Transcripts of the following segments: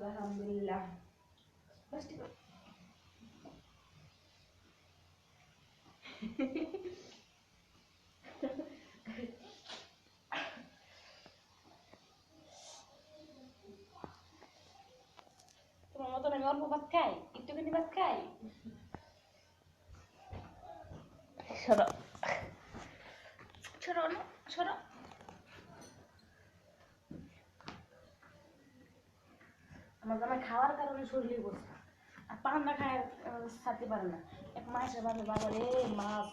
Alhamdulillah. তোমার মতন আমি অল্প ভাত খাই, একটুখানি ভাত খাই। সরো সরো না সরো। আমার জামাই খাওয়ার কারণে শরীরে বসে আর পান্না খায় ছাড়তে পারে না। এক মাসের বাদে বাবা রে মাছ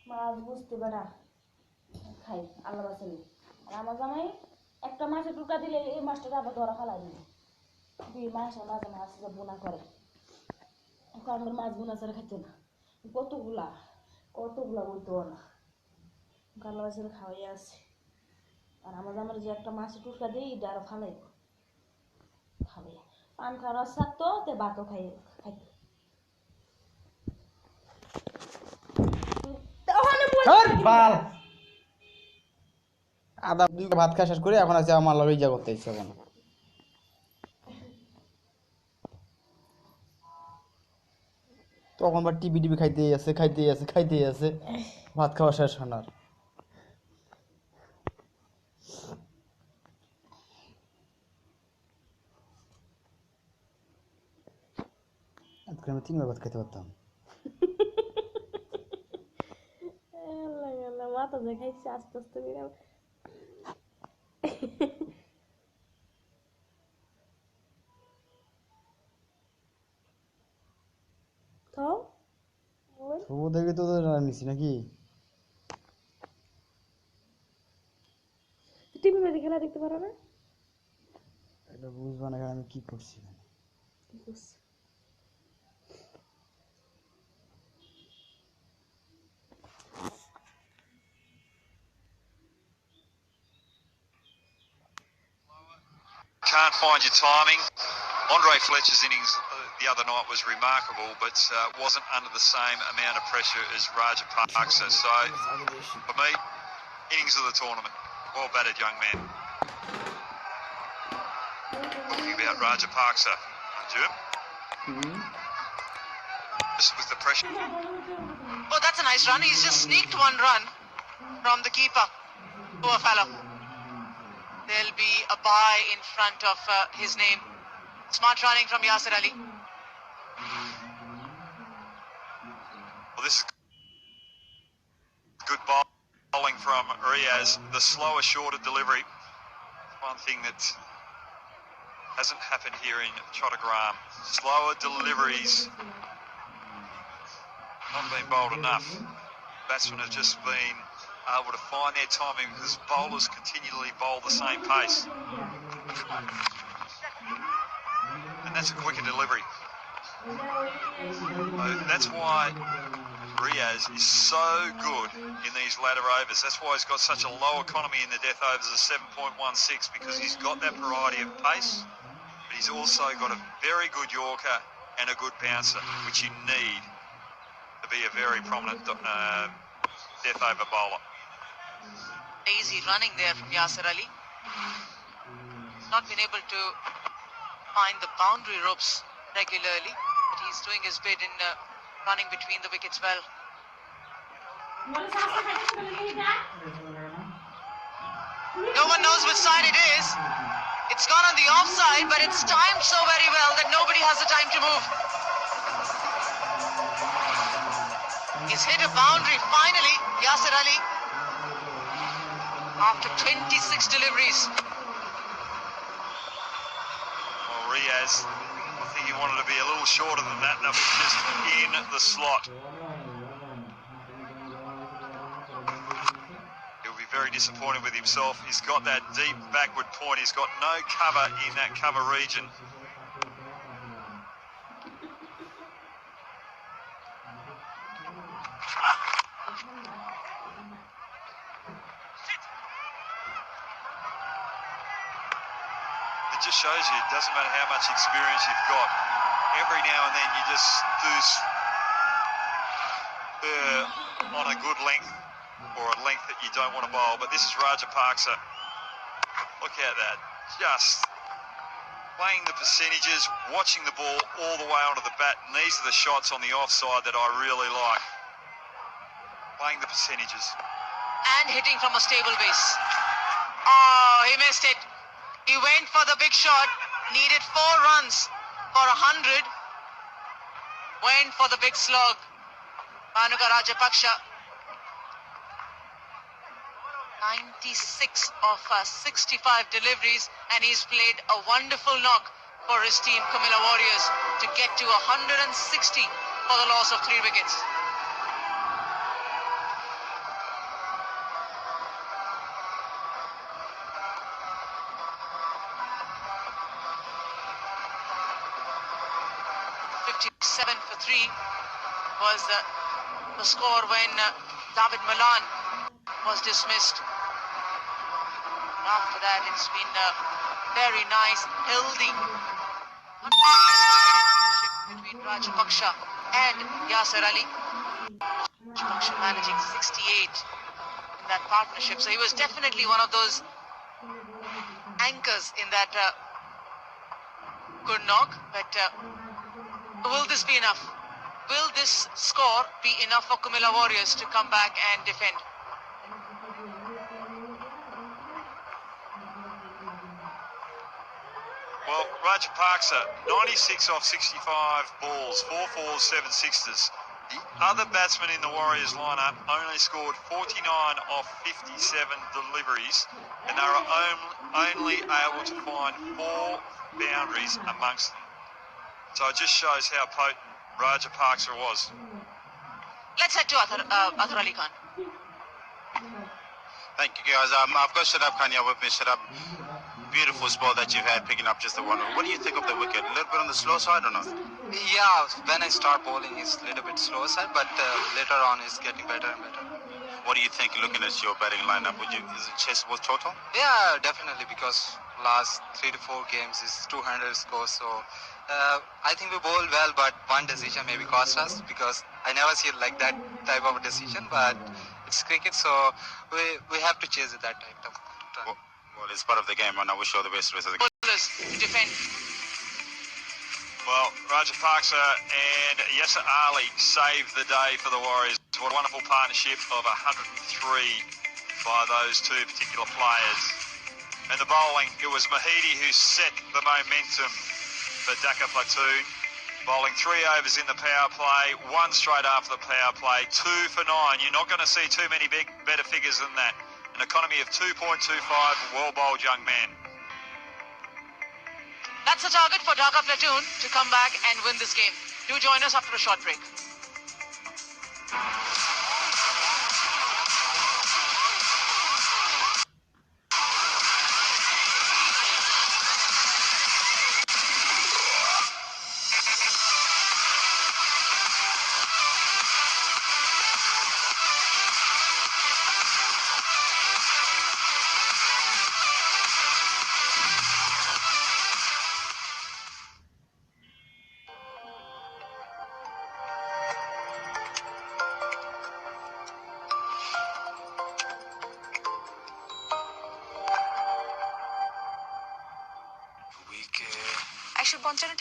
মাছ বুঝতে পারা খাই আল্লাহ বাসালি। আর আমার জামাই একটা মাছের টুকা দিলে এই মাছটা আবার ধরা ফেলাই দিবে। 2 মাসে মাঝে মাছ বোনা করে, আমার মাছ বোনা ছাড়া খাইতো না। কতগুলা বলতো না, আল্লাহ বাসালি খাওয়াই আছে। আর আমার জামাই যে একটা মাছের টুকা দিই এটা আরো ফালাই খাবে। পান খাওয়ার থাকতো তে ভাতও খাইতো। আদা ভাত খাওয়া শেষ করে এখন আছে আমার লগে যা করতে ইচ্ছা কেন। তখন বা টিভি খাইতেই আছে ভাত খাওয়া শেষ হনার। আজকে আমি 3 বার ভাত খাইতে পারতাম। মাথা দেখাইছে আস্তে আস্তে করে। তবু দেখি তো নিছি নাকি টিভি মেরে খেলা দেখতে পারো না? এটা বুঝবা না আমি কি করছি। Can't find your timing. Andre Fletcher's innings the other night was remarkable, but wasn't under the same amount of pressure as Rajapaksa. So, for me, innings of the tournament. Well batted, young man. Talking about Rajapaksa, Jim. Just with the pressure. Oh, that's a nice run. He's just sneaked one run from the keeper. Poor fellow. There'll be a bye in front of his name. Smart running from Yasir Ali. Well, this is good bowling from Riaz. The slower, shorter delivery. One thing that hasn't happened here in Chottagram. Slower deliveries. Not been bowled enough. Batsmen have just been able to find their timing because bowlers continually bowl the same pace. And that's a quicker delivery. So that's why Riaz is so good in these latter overs. That's why he's got such a low economy in the death overs of 7.16, because he's got that variety of pace, but he's also got a very good Yorker and a good bouncer, which you need to be a very prominent death over bowler. Easy running there from Yasir Ali. Not been able to find the boundary ropes regularly, but he's doing his bit in running between the wickets well. No one knows which side it is. It's gone on the offside, but it's timed so very well that nobody has the time to move. He's hit a boundary finally, Yasir Ali, after 26 deliveries. Well, Riaz, I think he wanted to be a little shorter than that. That was just in the slot. He'll be very disappointed with himself. He's got that deep backward point. He's got no cover in that cover region. it just shows you it doesn't matter how much experience you've got. Every now and then you just lose on a good length or a length that you don't want to bowl. But this is Rajapaksa. Look at that. Just playing the percentages, watching the ball all the way onto the bat. And these are the shots on the offside that I really like. Playing the percentages. And hitting from a stable base. Oh, he missed it. He went for the big shot. Needed 4 runs for 100. Went for the big slog. Bhanuka Rajapaksa. 96 of 65 deliveries, and he's played a wonderful knock for his team, Kumila Warriors, to get to 160 for the loss of 3 wickets. .57 for 3 was the score when David Malan was dismissed. After that, it's been very nice, healthy between Rajapaksa and Yasir Ali. Rajapaksa managing 68 in that partnership. So he was definitely one of those anchors in that good knock. But will this be enough? Will this score be enough for Kumila Warriors to come back and defend? Well, Rajapaksa, 96 off 65 balls, 4 fours, 7 sixes. The other batsmen in the Warriors lineup only scored 49 off 57 deliveries, and they were only able to find 4 boundaries amongst them. So it just shows how potent Rajapaksa was. Let's head to Athar Ali Khan. Thank you, guys. I've got Shadab Khan here with me. Shadab, beautiful spot that you've had picking up just the one. What do you think of the wicket? A little bit on the slow side or not? Yeah, when I start bowling, it's a little bit slow side, but later on, it's getting better and better. What do you think looking at your batting lineup? Is it chaseable total? Yeah, definitely, because last 3 to 4 games is 200 scores, so I think we bowled well, but one decision maybe cost us, because I never see it like that type of a decision, but it's cricket, so we have to chase it that type of time. Well, it's part of the game, and I wish you all the best rest of the game. Bowlers defend. Well, Rajapaksa and Yasir Ali saved the day for the Warriors. What a wonderful partnership of 103 by those two particular players. And the bowling, it was Mahidi who set the momentum for Dhaka platoon. Bowling 3 overs in the power play, 1 straight after the power play, 2 for 9. You're not going to see too many better figures than that. An economy of 2.25, well bowled young man. That's the target for Dhaka platoon to come back and win this game. Do join us after a short break.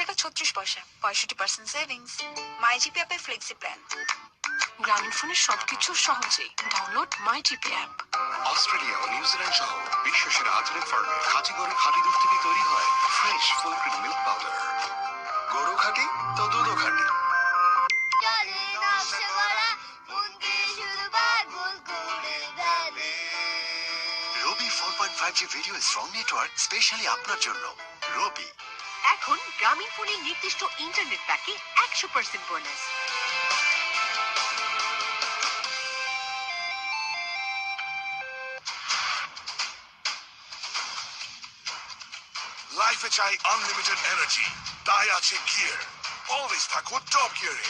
টাকা 36 পয়সা, 65% savings. My GP অ্যাপে flexi plan. Grameen ফোনের সবকিছু সহজেই download my GP app. Australia ও New Zealand সহ বিশ্বের আধুনিক ফার্মে খাঁটি গরুর খাঁটি দুধ থেকে তৈরি হয় fresh full cream milk powder. গরু খাঁটি তো দুধও খাঁটি। রবি 4.5G video strong network specially আপনার জন্য। রবি এখন গ্রামীণ ফোনের নির্দিষ্ট ইন্টারনেট প্যাকে 100% বোনাস। লাইফে চাই আনলিমিটেড এনার্জি, তাই আছে গিয়ার। অলওয়েজ থাকো টপ গিয়ারে।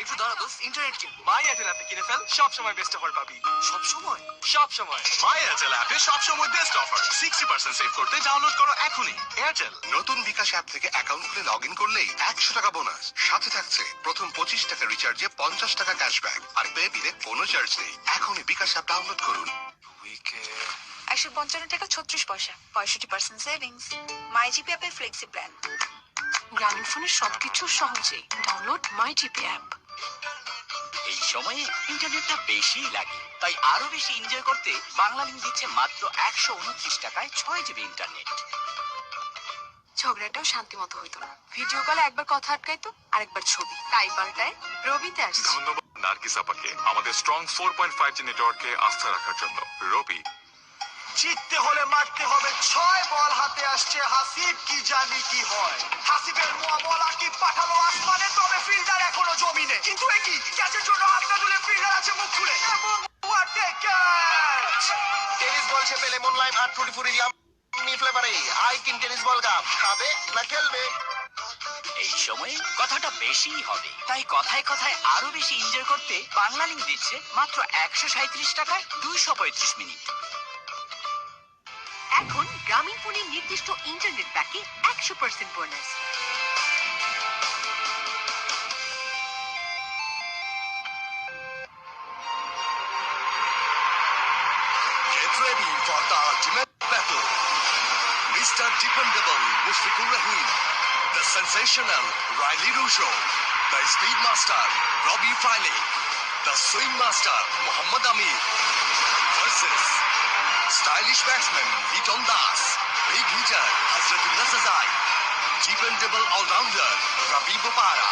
If একটু দাঁড়াবো, ইন্টারনেট কিনবো। মাই এয়ারটেল অ্যাপে কিনে ফেল, সব সময় বেস্ট অফার পাবি। সব সময়? সব সময়। মাই এয়ারটেল অ্যাপে সব সময় বেস্ট অফার। 60% সেভ করতে ডাউনলোড করো এখনই। এয়ারটেল। নতুন বিকাশ অ্যাপ থেকে অ্যাকাউন্ট খুলে লগইন করলেই 100 টাকা বোনাস। সাথে থাকছে প্রথম 25 টাকা রিচার্জে 50 টাকা ক্যাশব্যাক। আর পে বিলে কোনো চার্জ নেই। এখনই বিকাশ অ্যাপ ডাউনলোড করুন। 155 টাকা 36 পয়সা, 65% সেভিংস। মাই জিপি অ্যাপে ফ্লেক্সি প্ল্যান। গ্রামীণ ফোনের সবকিছু সহজেই। Download my GP app. এই সময়ে ইন্টারনেটটা বেশি লাগে, তাই আরো বেশি এনজয় করতে বাংলা লিংক দিচ্ছে মাত্র 129 টাকায় 6 জিবি ইন্টারনেট। ঝগড়াটাও শান্তি মতো হইতো না। ভিডিও কলে একবার কথা আটকাইতো, আরেকবার ছবি। তাই পাল্টায় রবিতে আসছে। ধন্যবাদ নার্গিস আপাকে আমাদের স্ট্রং 4.5G নেটওয়ার্কে আস্থা রাখার জন্য। রবি, জিততে হলে মারতে হবে। 6 বল হাতে আসছে হাসিব, কি জানি কি হয়। হাসিবের মোয়া বল আকিব পাঠালো আসমানে, তবে ফিল্ডার এখনো জমিনে। কিন্তু একই ক্যাচের জন্য হাত না তুলে ফিল্ডার আছে মুখ খুলে, এবং what a catch! Tennis ball চেপে লেমন লাইম আর tutti frutti yummy ফ্লেভারে আইকিন tennis ball কাপ। খাবে না খেলবে? এই সময়ে কথাটা বেশি হবে, তাই কথায় কথায় আরো বেশি এনজয় করতে বাংলা লিংক দিচ্ছে মাত্র 137 টাকায় 235 মিনিট। এখন গ্রামীণ ফোনের নির্দিষ্ট ইন্টারনেট প্যাকে 100% bonus. Get ready for the ultimate battle. Mr. Dependable Mushfiqur Rahim, the sensational Riley Rusho, the speed master Robbie Friley, the swing master Muhammad Amir versus stylish batsman Liton Das, big hitter Hazratullah Sazai, dependable all-rounder Ravi Bopara.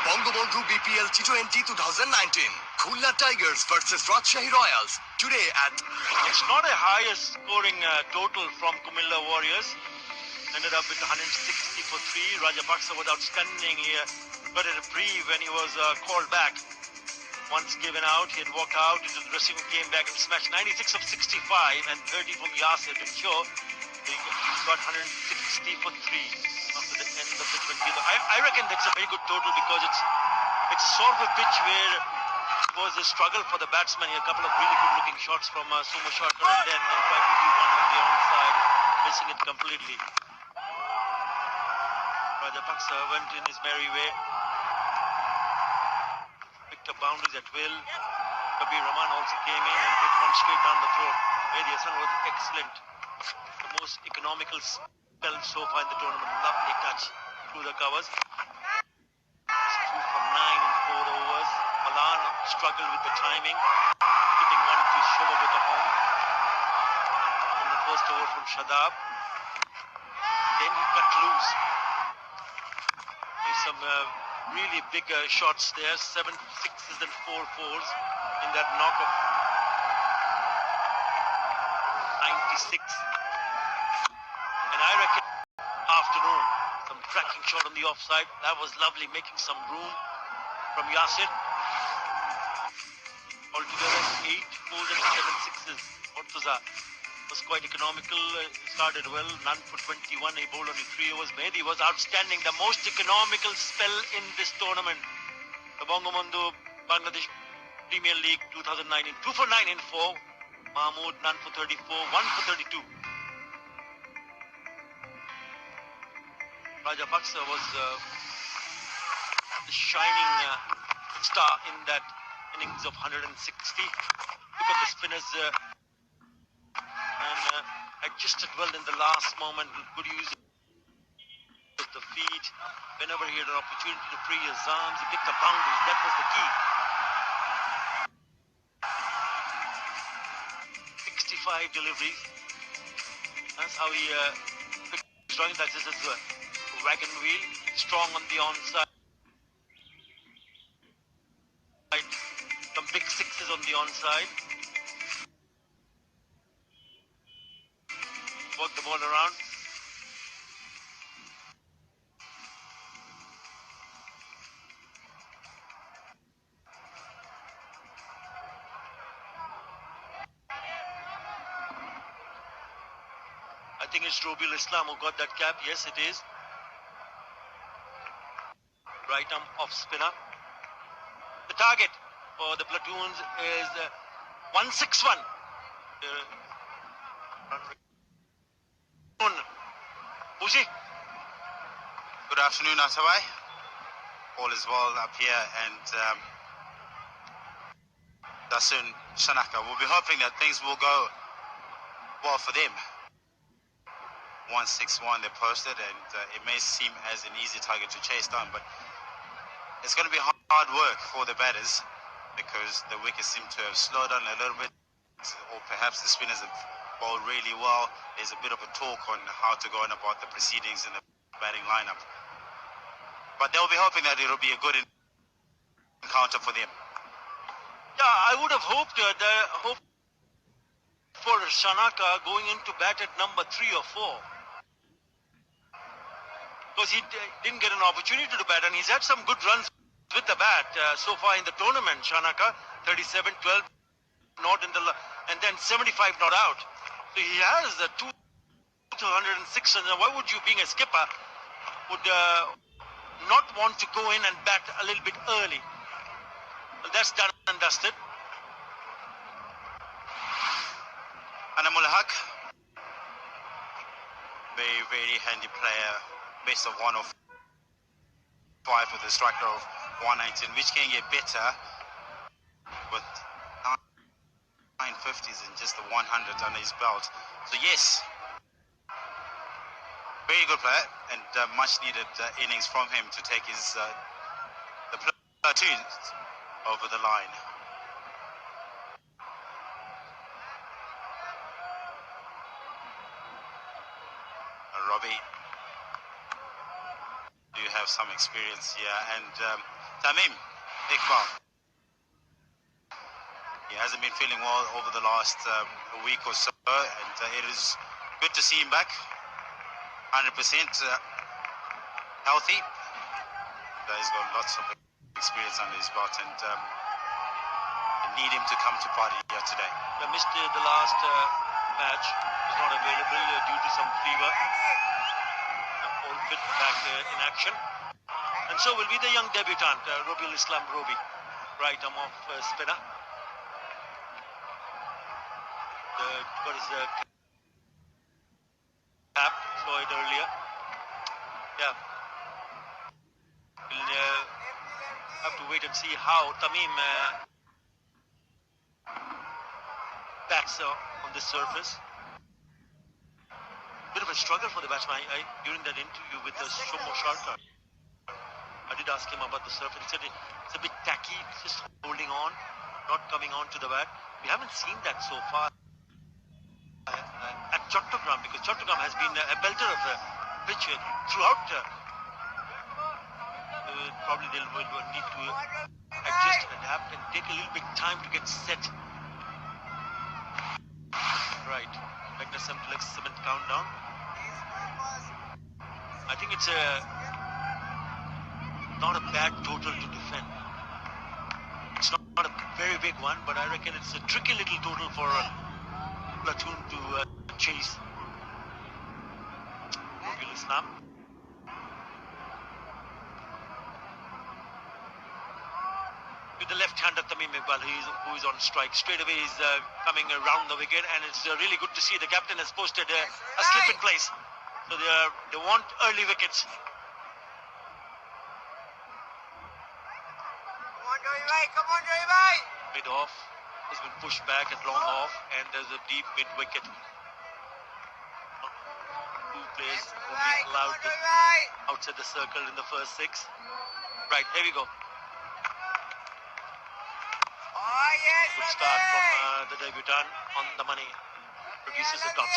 Bangabandhu BPL T20 2019, Khulna Tigers versus Rajshahi Royals, today at... It's not a highest scoring total from Kumilla Warriors. Ended up with 160 for 3. Rajapaksa was outstanding here. Got a reprieve when he was called back. Once given out, he had walked out into the dressing room, came back and smashed 96 of 65 and 30 from Yasir to ensure he got 160 for 3 after the end of the 20th. I reckon that's a very good total because it's sort of a pitch where it was a struggle for the batsman. A couple of really good looking shots from Sumo Sharkar, and then they tried to do one on the onside, missing it completely. Rajapaksa went in his merry way, picked up boundaries at will. Kabir Rahman also came in and hit one straight down the throat. Mehdi Hasan was excellent. The most economical spell so far in the tournament. Lovely touch through the covers. It's 2 for 9 in 4 overs. Malan struggled with the timing, hitting one to Shoba with the home. In the first over from Shadab. Then he cut loose. There's some really big shots there. 7 6s and 4 4s in that knock of 96. And I reckon afternoon, some cracking shot on the offside. That was lovely, making some room from Yasir. Altogether 8 4s and 7 6s. Ortuza was quite economical. Started well, none for 21. He bowled only 3 overs. Mehdi was outstanding. The most economical spell in this tournament. The Bangabandhu Bangladesh Premier League 2019. 2 for 9 in 4. Mahmood none for 34. 1 for 32. Rajapaksa was the shining star in that innings of 160. Look at the spinners and adjusted well in the last moment. Good use of the feet. Whenever he had an opportunity to free his arms, he picked the boundaries. That was the key. 65 deliveries. That's how he picked strong. That's his wagon wheel. Strong on the onside. Some big 6s on the onside. Work the ball around. I think it's Robil Islam who got that cap. Yes, it is. right arm off spinner. The target for the platoons is 161. Uzi. Good afternoon, Atabai. All is well up here, and Dasun Shanaka. We'll be hoping that things will go well for them. 161 they posted, and it may seem as an easy target to chase down, but it's going to be hard work for the batters because the wickets seem to have slowed down a little bit, or perhaps the spinners have bowled really well. There's a bit of a talk on how to go on about the proceedings in the batting lineup. But they'll be hoping that it'll be a good encounter for them. Yeah, I would have hoped for Shanaka going into bat at number 3 or 4. Because he didn't get an opportunity to bat, and he's had some good runs with the bat so far in the tournament. Shanaka, 37, 12 not in the, and then 75 not out. So he has 206 runs. Why would you, being a skipper, would not want to go in and bat a little bit early? Well, that's done and dusted. Anamul Haq, very, very handy player, base of 105 with a strike rate of 119, which can get better with 950s and just the 100 under his belt. So yes, very good player, and much needed innings from him to take his the platoon over the line. Robbie, do you have some experience here? And Tamim Iqbal, he hasn't been feeling well over the last week or so, and it is good to see him back, 100% healthy. He's got lots of experience under his belt, and they need him to come to party here today. I missed the last match. Was not available due to some fever. All fit back in action. And so will be the young debutant, Robiul Islam Robi, right arm off spinner. Got his cap, saw it earlier. Yeah. We'll have to wait and see how Tamim bats on this surface. Bit of a struggle for the batsman. During that interview with Shomo Sharkar, I did ask him about the surface. He said it's a bit tacky, just holding on, not coming on to the bat. We haven't seen that so far at Chattogram, because Chattogram has been a belter of the pitch throughout. Probably they'll need to adjust and adapt and take a little bit time to get set. Right, Magna Simplex cement countdown. I think it's not a bad total to defend. It's not a very big one, but I reckon it's a tricky little total for a platoon to chase. Robiul Islam. With the left-hander Tamim Iqbal, who is on strike. Straight away he's coming around the wicket, and it's really good to see the captain has posted a slip in place. So they want early wickets. Come on, Joey, bhai! Mid off has been pushed back at long off, and there's a deep mid wicket. Two players only allowed outside the circle in the first 6. Right, here we go. Good start from the debutant on the money. Produces a top.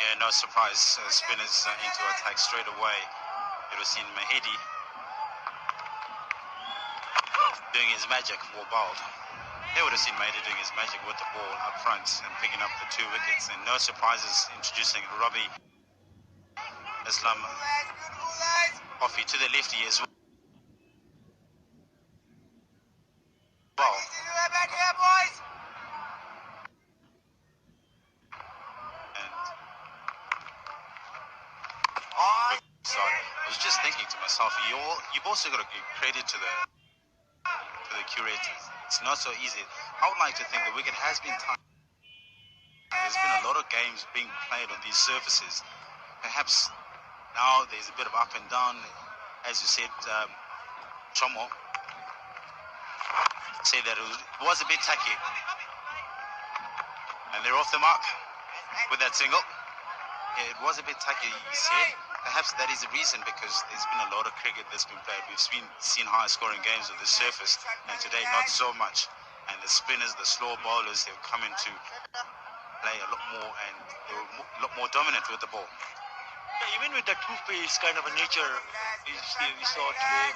Yeah, no surprise. Spinners into attack straight away. You would have seen Mahedi doing his magic for bowled. They would have seen Mahedi doing his magic with the ball up front and picking up the 2 wickets. And no surprises introducing Robbie Islam Offie to the lefty as well. So I was just thinking to myself You've also got to give credit to the curators. It's not so easy. I would like to think the wicket has been tight. There's been a lot of games being played on these surfaces. Perhaps now there's a bit of up and down. As you said, Chomo said that it was a bit tacky. And they're off the mark with that single. Yeah, it was a bit tacky, he said. Perhaps that is the reason, because there's been a lot of cricket that's been played. We've seen high-scoring games on the surface, and today not so much. And the spinners, the slow bowlers, they've come into play a lot more, and they were a lot more dominant with the ball. Yeah, even with the two-pace kind of a nature we saw today,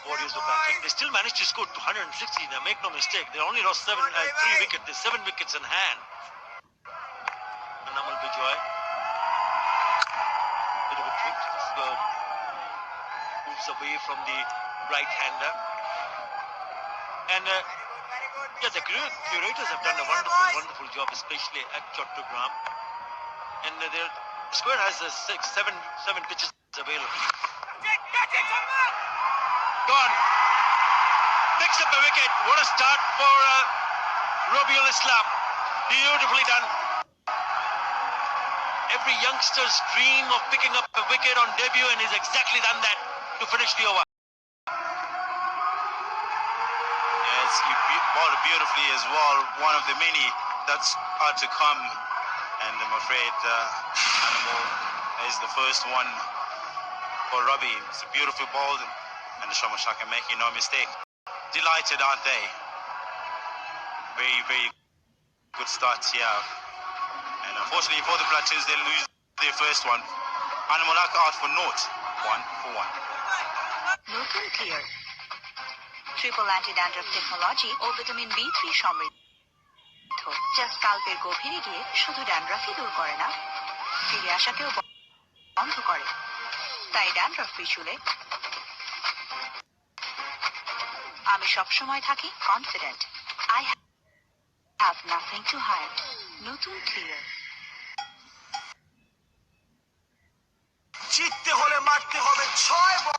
Warriors were batting, they still managed to score 260. Now, make no mistake, they only lost 3 wickets. There's 7 wickets in hand. Anamal Bijoy, bit of a trick, moves away from the right-hander. And yeah, the curators have done a wonderful job, especially at Chattogram. And their square has 7 pitches available. Gone. Picks up a wicket. What a start for Robiul Islam. Beautifully done. Every youngster's dream of picking up a wicket on debut, and he's exactly done that to finish the over. Yes, he bowled beautifully as well. One of the many that's hard to come. And I'm afraid Animal is the first one for Robbie. It's a beautiful ball. And the Shomashaka making no mistake. Delighted, aren't they? Very, very good starts here. And unfortunately for the Platoons, they lose their first one. Animalaka out for naught. 1 for 1. নতুন clear triple anti dandruff technology ও vitamin B3 সমৃদ্ধ, যা স্কাল্পের গভীরে গিয়ে শুধু ড্যান্ড্রাফই দূর করে না, ফিরে আসাকেও বন্ধ করে। তাই ড্যান্ড্রাফ ফ্রি চুলে আমি সবসময় থাকি confident. I have nothing to hide. নতুন ক্লিয়ার। জিততে হলে মারতে হবে 6 বল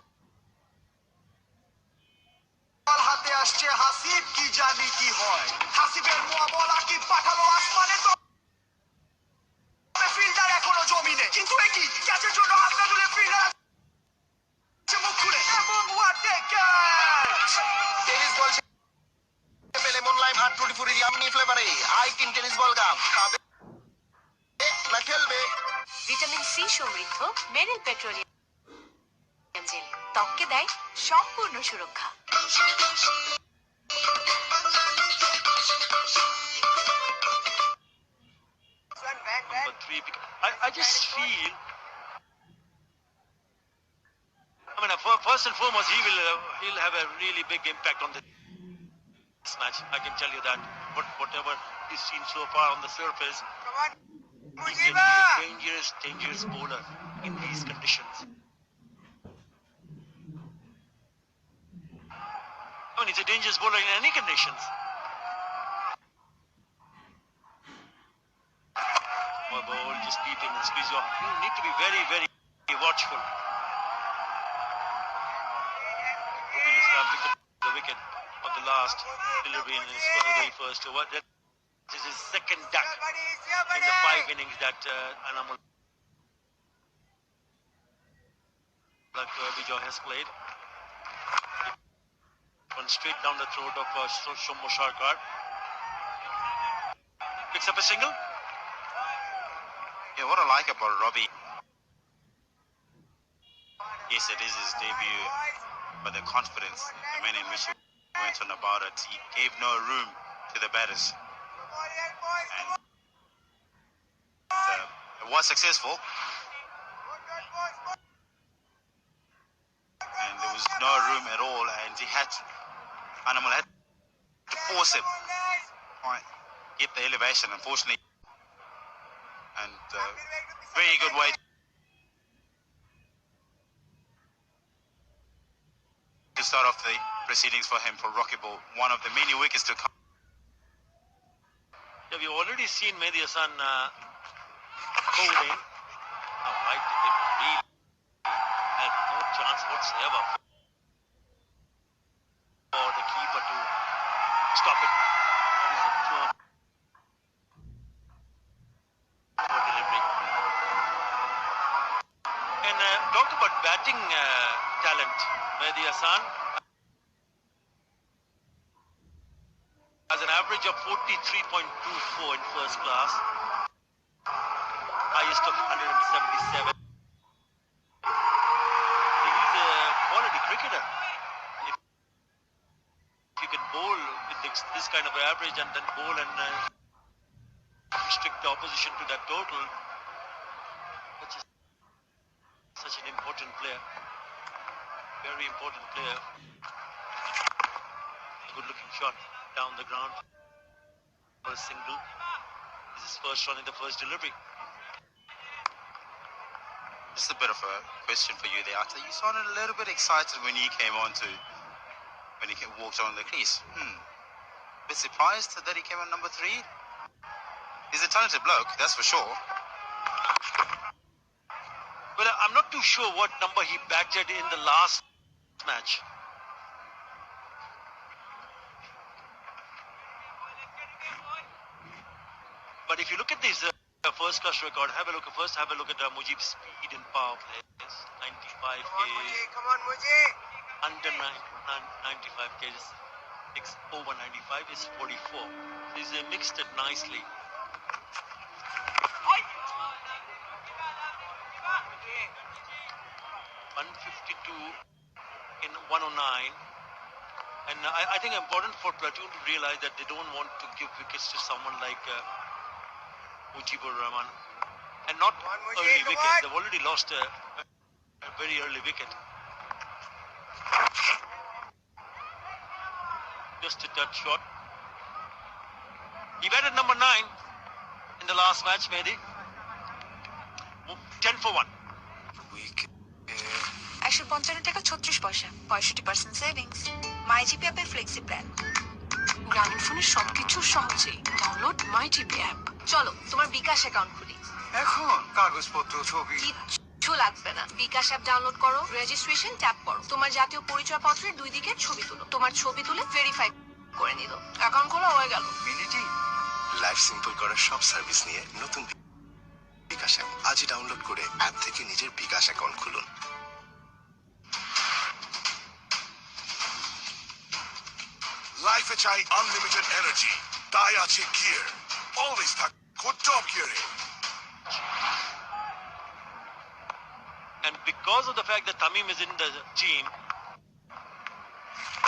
হাতে আসছে হাসিব, কি জানি কি হয়। হাসিবের মোয়া বল আকিব পাঠালো আসমানে, তো ফিল্ডার এখনো জমিনে। কিন্তু একই ক্যাচের জন্য হাত না তুলে ফিল্ডার মুখ খুলে, এবং what a catch! Tennis ball পেলে মন লাইম হাত টুটি ফুরি ইয়াম্মি ফ্লেভারে আই টিম টেনিস বল গাম খাবে না খেলবে। ভিটামিন সি সমৃদ্ধ মেরিল পেট্রোলিয়াম জেল ত্বককে দেয় সম্পূর্ণ সুরক্ষা। Number 3, I just feel, I mean, first and foremost, he'll have a really big impact on this match. I can tell you that. Whatever he's seen so far on the surface, he can be a dangerous bowler in these conditions. I mean, he's a dangerous bowler in any conditions. Ball, just beat him and squeeze off. You need to be very, very watchful. Robiul Islam picked up the wicket of the last delivery in his very first over. This is his second duck in the 5 innings that Anamul Bijoy has played. One straight down the throat of Shommo Sharkar. Picks up a single. Yeah, what I like about Robbie, yes, it is his debut, but the confidence, the manner in which he went on about it, he gave no room to the batters. And it was successful. And there was no room at all, and Animal had to force him, get the elevation, unfortunately. And very good way to start off the proceedings for him, for Rocky Ball. One of the many wickets to come. Yeah, we've already seen Mehdi Hassan bowling. Oh, I didn't really had no chance whatsoever for the keeper to stop it. That is a poor delivery. And talk about batting talent. Mehdi Hassan has an average of 43.24 in first class, highest of 177. He's a quality cricketer. If you can bowl with this kind of average and then bowl and restrict the opposition to that total, that's such an important player. Very important player. Good looking shot down the ground for a single. This is first run in the first delivery. Just a bit of a question for you there, Atta. You sounded a little bit excited when he walked on the crease. Bit surprised that he came on number 3. He's a talented bloke, that's for sure. Well, I'm not too sure what number he batted in the last match. But if you look at this first class record, have a look at Mujib's speed in power plays. 95 Ks. Come on, Muji. Under 95 Ks. Over 95 is 44. He's mixed it nicely. 152 in 109. And I think important for Platoon to realize that they don't want to give wickets to someone like Mujibur Rahman. And not early wickets. They've already lost a very early wicket. Just a touch shot. He batted number 9 in the last match, Mehdi. 10 for 1. 155 টাকা 36 পয়সা, 65% savings. MyGP অ্যাপের flexi plan. Grameen ফোনের সবকিছু সহজে download MyGP app. চলো তোমার বিকাশ account খুলি। এখন কাগজপত্র ছবি কিচ্ছু লাগবে না। বিকাশ অ্যাপ ডাউনলোড করো, রেজিস্ট্রেশন ট্যাপ করো, তোমার জাতীয় পরিচয়পত্রের 2 দিকের ছবি তুলো, তোমার ছবি তুলে ভেরিফাই করে নিল, অ্যাকাউন্ট খোলা হয়ে গেল। মিনিটি লাইফ সিম্পল করার সব সার্ভিস নিয়ে নতুন বিকাশ অ্যাপ আজই ডাউনলোড করে অ্যাপ থেকে নিজের বিকাশ অ্যাকাউন্ট খুলুন। লাইফে চাই আনলিমিটেড এনার্জি, তাই আছে গিয়ার। অলওয়েজ থাকো টপ গিয়ারে। And because of the fact that Tamim is in the team,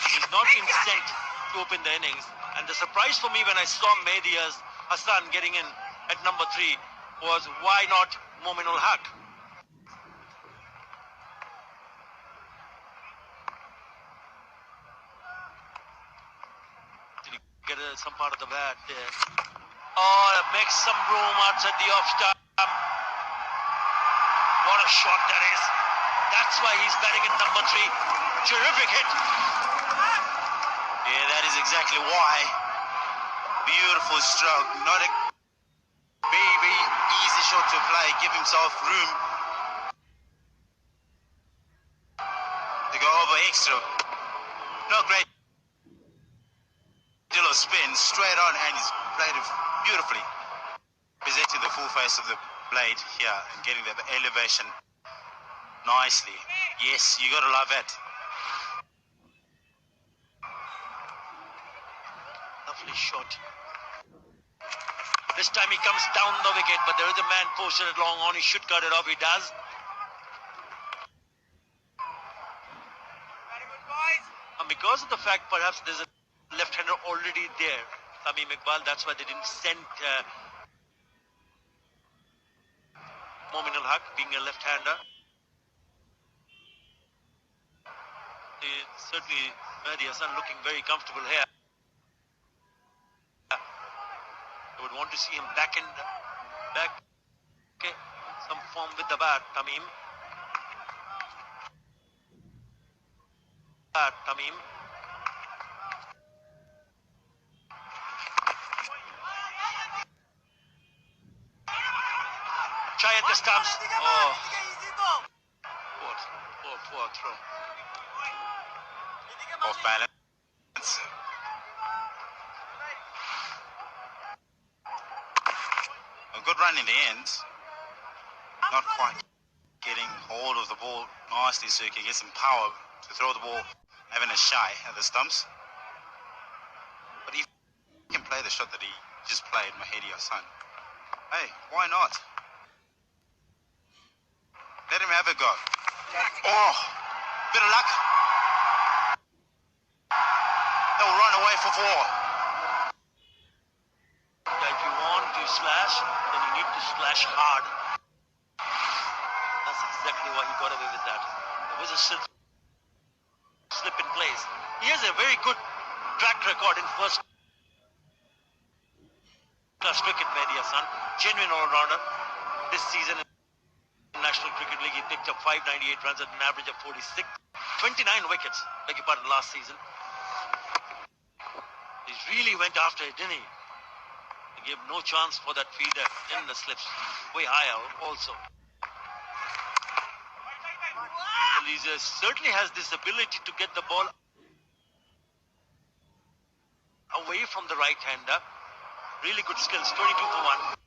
he's not been sent to open the innings. And the surprise for me when I saw Mehdi Hassan getting in at number 3 was why not Momin ul Haq? Did he get some part of the bat there? Oh, makes some room outside the off stump. What a shot that is. That's why he's batting at number 3. Terrific hit. Yeah, that is exactly why. Beautiful stroke. Not a very easy shot to play. Give himself room to go over extra. No great deal of spin. Straight on, and he's played it beautifully. Presenting the full face of the blade here and getting the elevation nicely. Yes, you gotta love it. Lovely shot. This time he comes down the wicket, but there is a man posted it long on. He should cut it off. He does. And because of the fact perhaps there's a left-hander already there, Tamim Iqbal, that's why they didn't send Momin ul Haq, being a left-hander. Certainly Mehdi Hassan looking very comfortable here. I would want to see him back. Okay, some form with the bat, Tamim. Try at the stumps. Oh, poor throw. off balance. A good run in the end. Not quite getting hold of the ball nicely so he can get some power to throw the ball, having a shy at the stumps. But he can play the shot that he just played, Mahedi Hassan. Hey, why not? Let him have a go. Oh, bit of luck. They'll run away for 4. If you want to slash, then you need to slash hard. That's exactly why he got away with that. There was a slip in place. He has a very good track record in first class cricket, Mahedi Hassan. Genuine all-rounder. This season in National Cricket League, he picked up 598 runs at an average of 46. 29 wickets, beg your pardon, last season. He really went after it, didn't he? He gave no chance for that fielder in the slips. Way higher also. Well, he certainly has this ability to get the ball away from the right-hander. Really good skills, 22 for 1.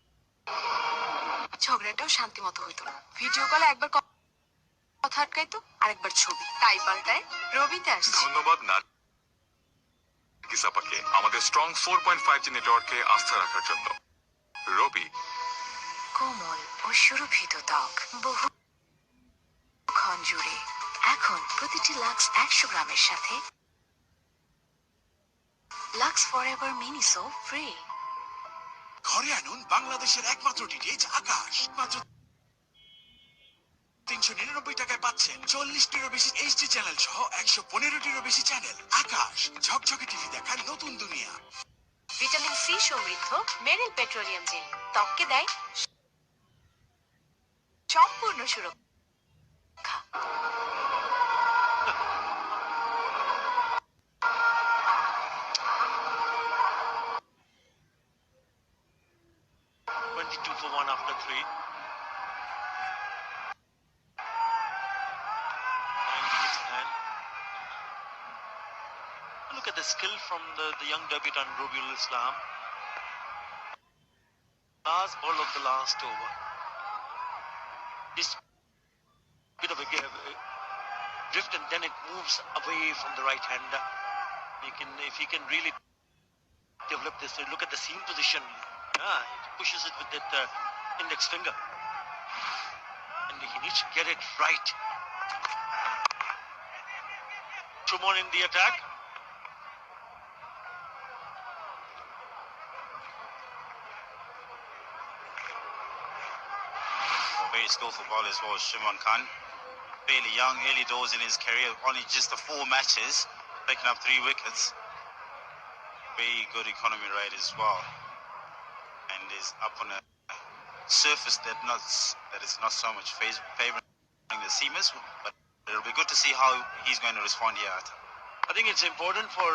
ঝগড়াটাও শান্তি মতো হইতো না। Video কলে একবার কথা আটকাইতো, আরেকবার ছবি। তাই পাল্টায় রবিতে আসছে। ধন্যবাদ নার্গিস আপাকে আমাদের স্ট্রং 4.5G নেটওয়ার্কে আস্থা রাখার জন্য। রবি কোমল ও সুরভিত ত্বক বহু ক্ষণ জুড়ে এখন প্রতিটি লাক্স 100 গ্রামের সাথে Lux forever mini soap free. ঘরে আনুন বাংলাদেশের একমাত্র ডিটিএইচ আকাশ। মাত্র 399 টাকায় পাচ্ছেন 40টিরও বেশি এইচডি চ্যানেল সহ 115টিরও বেশি চ্যানেল। আকাশ, ঝকঝকে টিভি দেখার নতুন দুনিয়া। ভিটামিন সি সমৃদ্ধ মেরিল পেট্রোলিয়াম জেল ত্বককে দেয় সম্পূর্ণ সুরক্ষা। 22 for 1 after 3. 9-6-9. Look at the skill from the young debutant Robiul Islam. Last ball of the last over. This bit of a drift and then it moves away from the right hander. If he can really develop this, look at the seam position. Yeah, he pushes it with that index finger. And he needs to get it right. Shumon in the attack. Very skillful bowler as well as Shimon Khan. Fairly young, early doors in his career, only just the 4 matches, picking up 3 wickets. Very good economy rate as well. And is up on a surface that is not so much favouring the seamers, but it'll be good to see how he's going to respond here. I think it's important for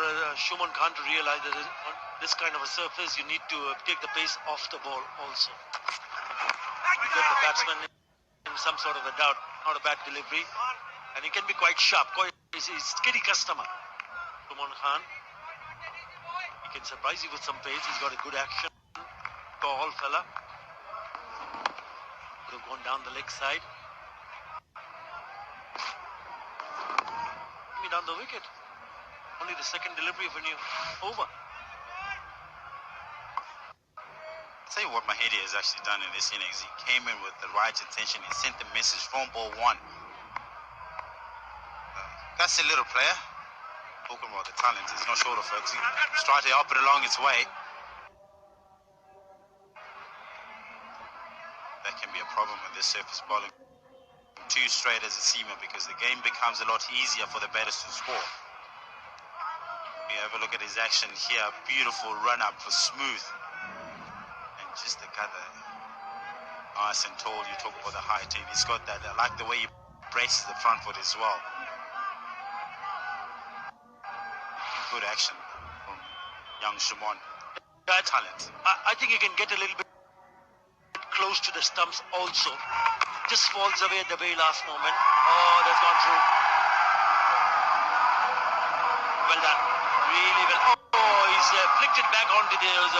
Shuman Khan to realize that on this kind of a surface, you need to take the pace off the ball also. Get the batsman in some sort of a doubt, not a bad delivery. And he can be quite sharp, he's a steady customer. Shuman Khan, he can surprise you with some pace, he's got a good action. Tall fella. Could have gone down the leg side. Me down the wicket. Only the second delivery of a new over. I'll tell you what Mahedi has actually done in this innings. He came in with the right intention. He sent the message from ball 1. That's a little player. Talking about the talent, he's not short of folks. He's tried to help it along its way. That can be a problem with this surface bowling. Too straight as a seamer because the game becomes a lot easier for the batters to score. You have a look at his action here. Beautiful run up for smooth. And just the gather. Nice and tall. You talk about the height. And he's got that. I like the way he braces the front foot as well. Good action from young Shumon. That talent. I think he can get a little bit close to the stumps also. Just falls away at the very last moment. Oh, that's gone through. Well done. Really well. Oh, he's flicked it back onto those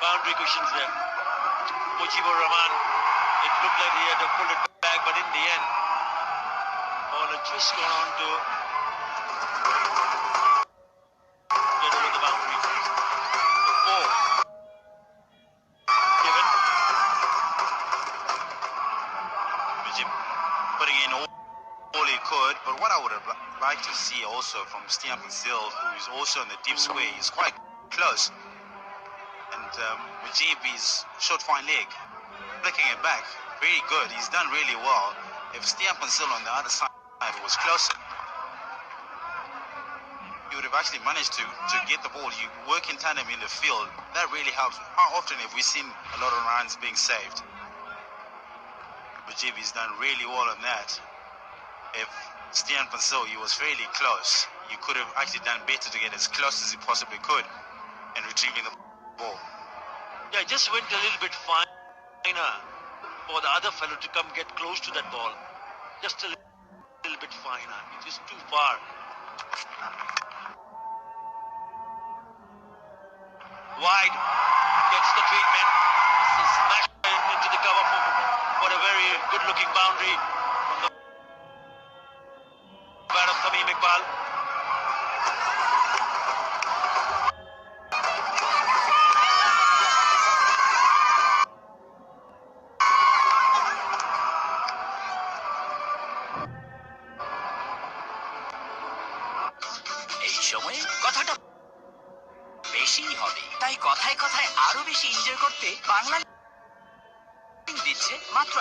boundary cushions there. Mujibur Rahman. It looked like he had to pull it back, but in the end, ball had just gone on to get over the boundary. The four given. Mujib putting in all he could, but what I would have liked to see also from Stian Pencil, who is also in the deep square, is quite close. And Mujib is short fine leg, flicking it back, very good. He's done really well. If Stian Pencil on the other side was closer, you would have actually managed to get the ball. You work in tandem in the field. That really helps. How often have we seen a lot of runs being saved? Mujib has done really well on that. If Stian Pencil, he was fairly close. You could have actually done better to get as close as you possibly could in retrieving the ball. Yeah, just went a little bit finer for the other fellow to come get close to that ball. Just a little bit finer. It is too far. Wide. Gets the treatment. Smashed into the cover for a very good-looking boundary from the bat of Tamim Iqbal. এই সময়ে কথাটা বেশি হবে, তাই কথায় কথায় আরো বেশি এনজয় করতে বাংলা দিচ্ছে মাত্র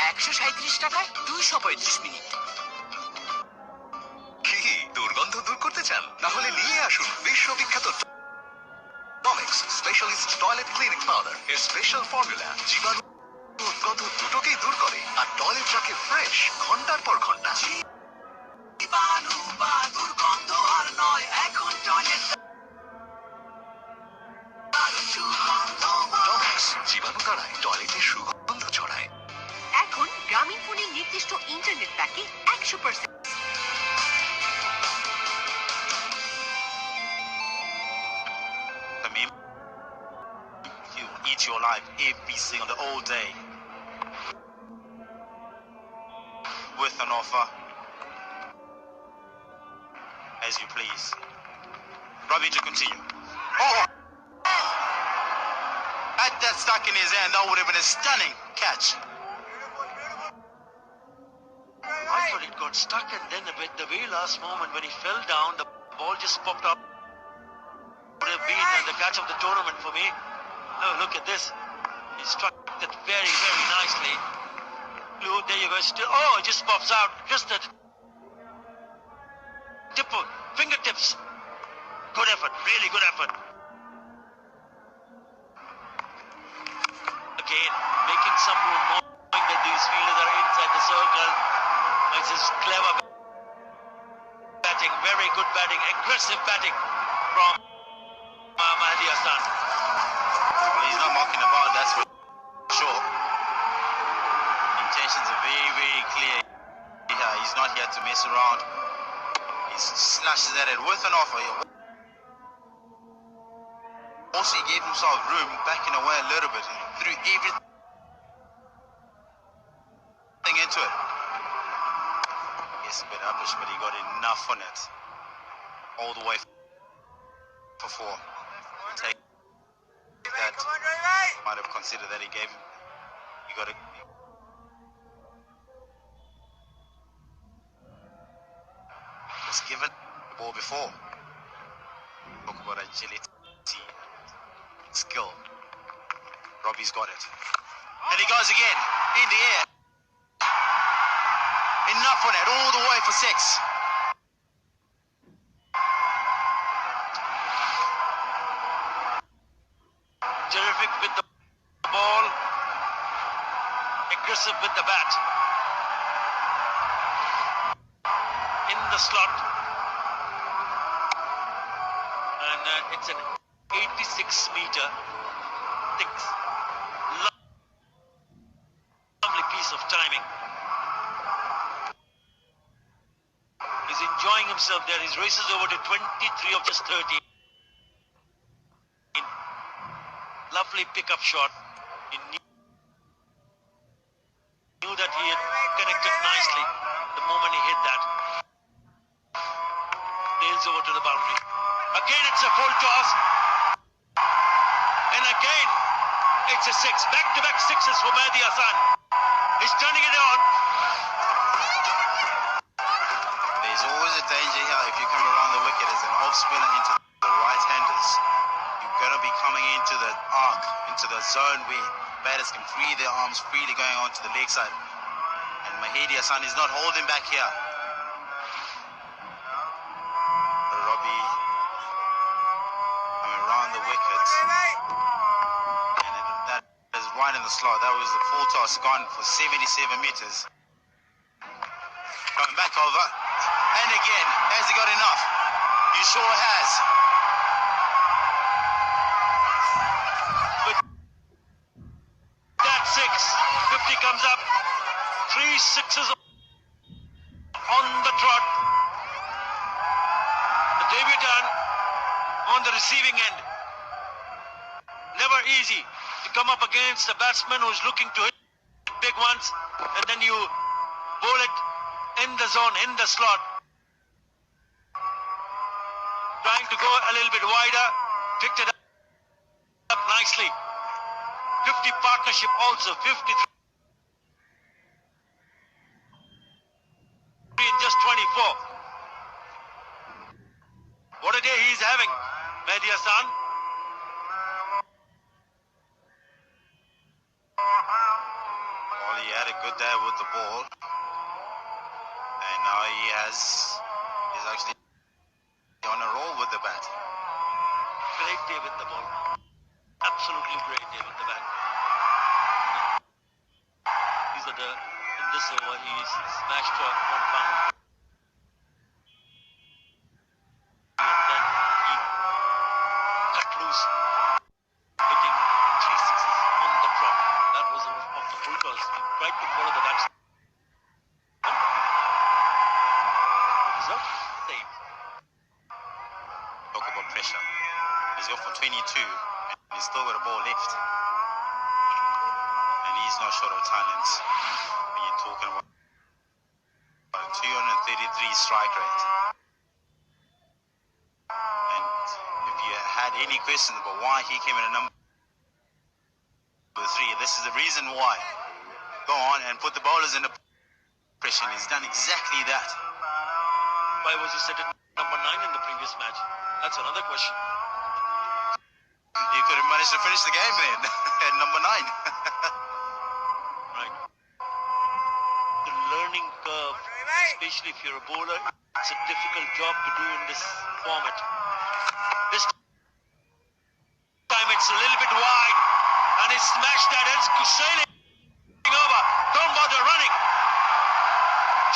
137 টাকায় 235 মিনিট। কি দুর্গন্ধ দূর করতে চান? তাহলে নিয়ে আসুন বিশ্ববিখ্যাত টমিক্স স্পেশালিস্ট টয়লেট ক্লিনিং পাউডার। এর স্পেশাল ফর্মুলা জীবাণু দুর্গন্ধ দুটোকেই দূর করে আর টয়লেট রাখে ফ্রেশ ঘন্টার পর ঘন্টা। জীবাণু বা দুর্গন্ধ আর নয়, এখন টয়লেট টমিক্স জীবাণু তাড়ায়, টয়লেটে সুগন্ধ ছড়ায়। এখন গ্রামীণ ফোনের নির্দিষ্ট ইন্টারনেট প্যাকে 100% Tamim, you eat your life every single all day with an offer as you please. Robbie to continue. Oh! Had that stuck in his hand, that would have been a stunning catch. I thought it got stuck, and then the very last moment when he fell down, the ball just popped up. Would have been the catch of the tournament for me. Oh, look at this. He struck that very, very nicely. Blue, there you go. Still, oh, it just pops out. Just that tip of fingertips. Good effort, really good effort. Again, making some room, knowing that these fielders are inside the circle. This is clever batting, very good batting, aggressive batting from Mahdi Hassan. Well, he's not mocking about, that's for sure. Intentions are very, very clear. Yeah, he's not here to mess around. He slashes at it with an offer. Also, he gave himself room, backing away a little bit, and threw everything into it. Yes, a bit uppish, but he got enough on it. All the way for four. Take that. Might have considered that he gave him. You got it. Was given the ball before. Talk about agility, skill. Robbie's got it. And he goes again, in the air. Enough on it, all the way for six. Terrific with the ball, aggressive with the bat. In the slot. And it's an 86-meter thick, lovely piece of timing. He's enjoying himself there. He races over to 23 of just 13. Lovely pickup shot. He knew that he had connected nicely the moment he hit that. Nails over to the boundary. Again, it's a full toss. And again, it's a six. Back-to-back sixes for Mehdi Hassan. He's turning it on. There's always a danger here if you come around the wicket as an off-spinner into the right-handers. You've got to be coming into the arc, into the zone where batters can free their arms freely going onto the leg side. And Mehdi Hassan is not holding back here. Robbie coming around the wicket. And that is right in the slot. That was the full toss gone for 77 meters. Coming back over. And again, has he got enough? He sure has. That six. 50 comes up. 3 sixes on the trot. The debutant on the receiving end. Never easy to come up against a batsman who's looking to hit big ones, and then you bowl it in the zone, in the slot. Trying to go a little bit wider, picked it up nicely. 50 partnership also, 53 in just 24. What a day he's having, Mehdi Hassan. Well, he had a good day with the ball. And now he's actually on a roll with the bat. Great day with the ball. Absolutely great day with the bat. In this over, he's smashed one boundary. And then he cut loose, hitting 3 sixes on the trot. That was off the full toss. He tried to follow the batsman. The result, save. Talk about pressure. He's got for 22 and he's still got a ball left. And he's not short of talent when you're talking about a 233 strike rate. And if you had any questions about why he came in at number 3, this is the reason why. Go on and put the bowlers in the pressure. He's done exactly that. Why was he set at number 9 in the previous match? That's another question. He could have managed to finish the game then at number 9. Right. The learning curve, especially if you're a bowler, it's a difficult job to do in this format. This time it's a little bit wide, and he smashed that. It's sailing over. Don't bother running.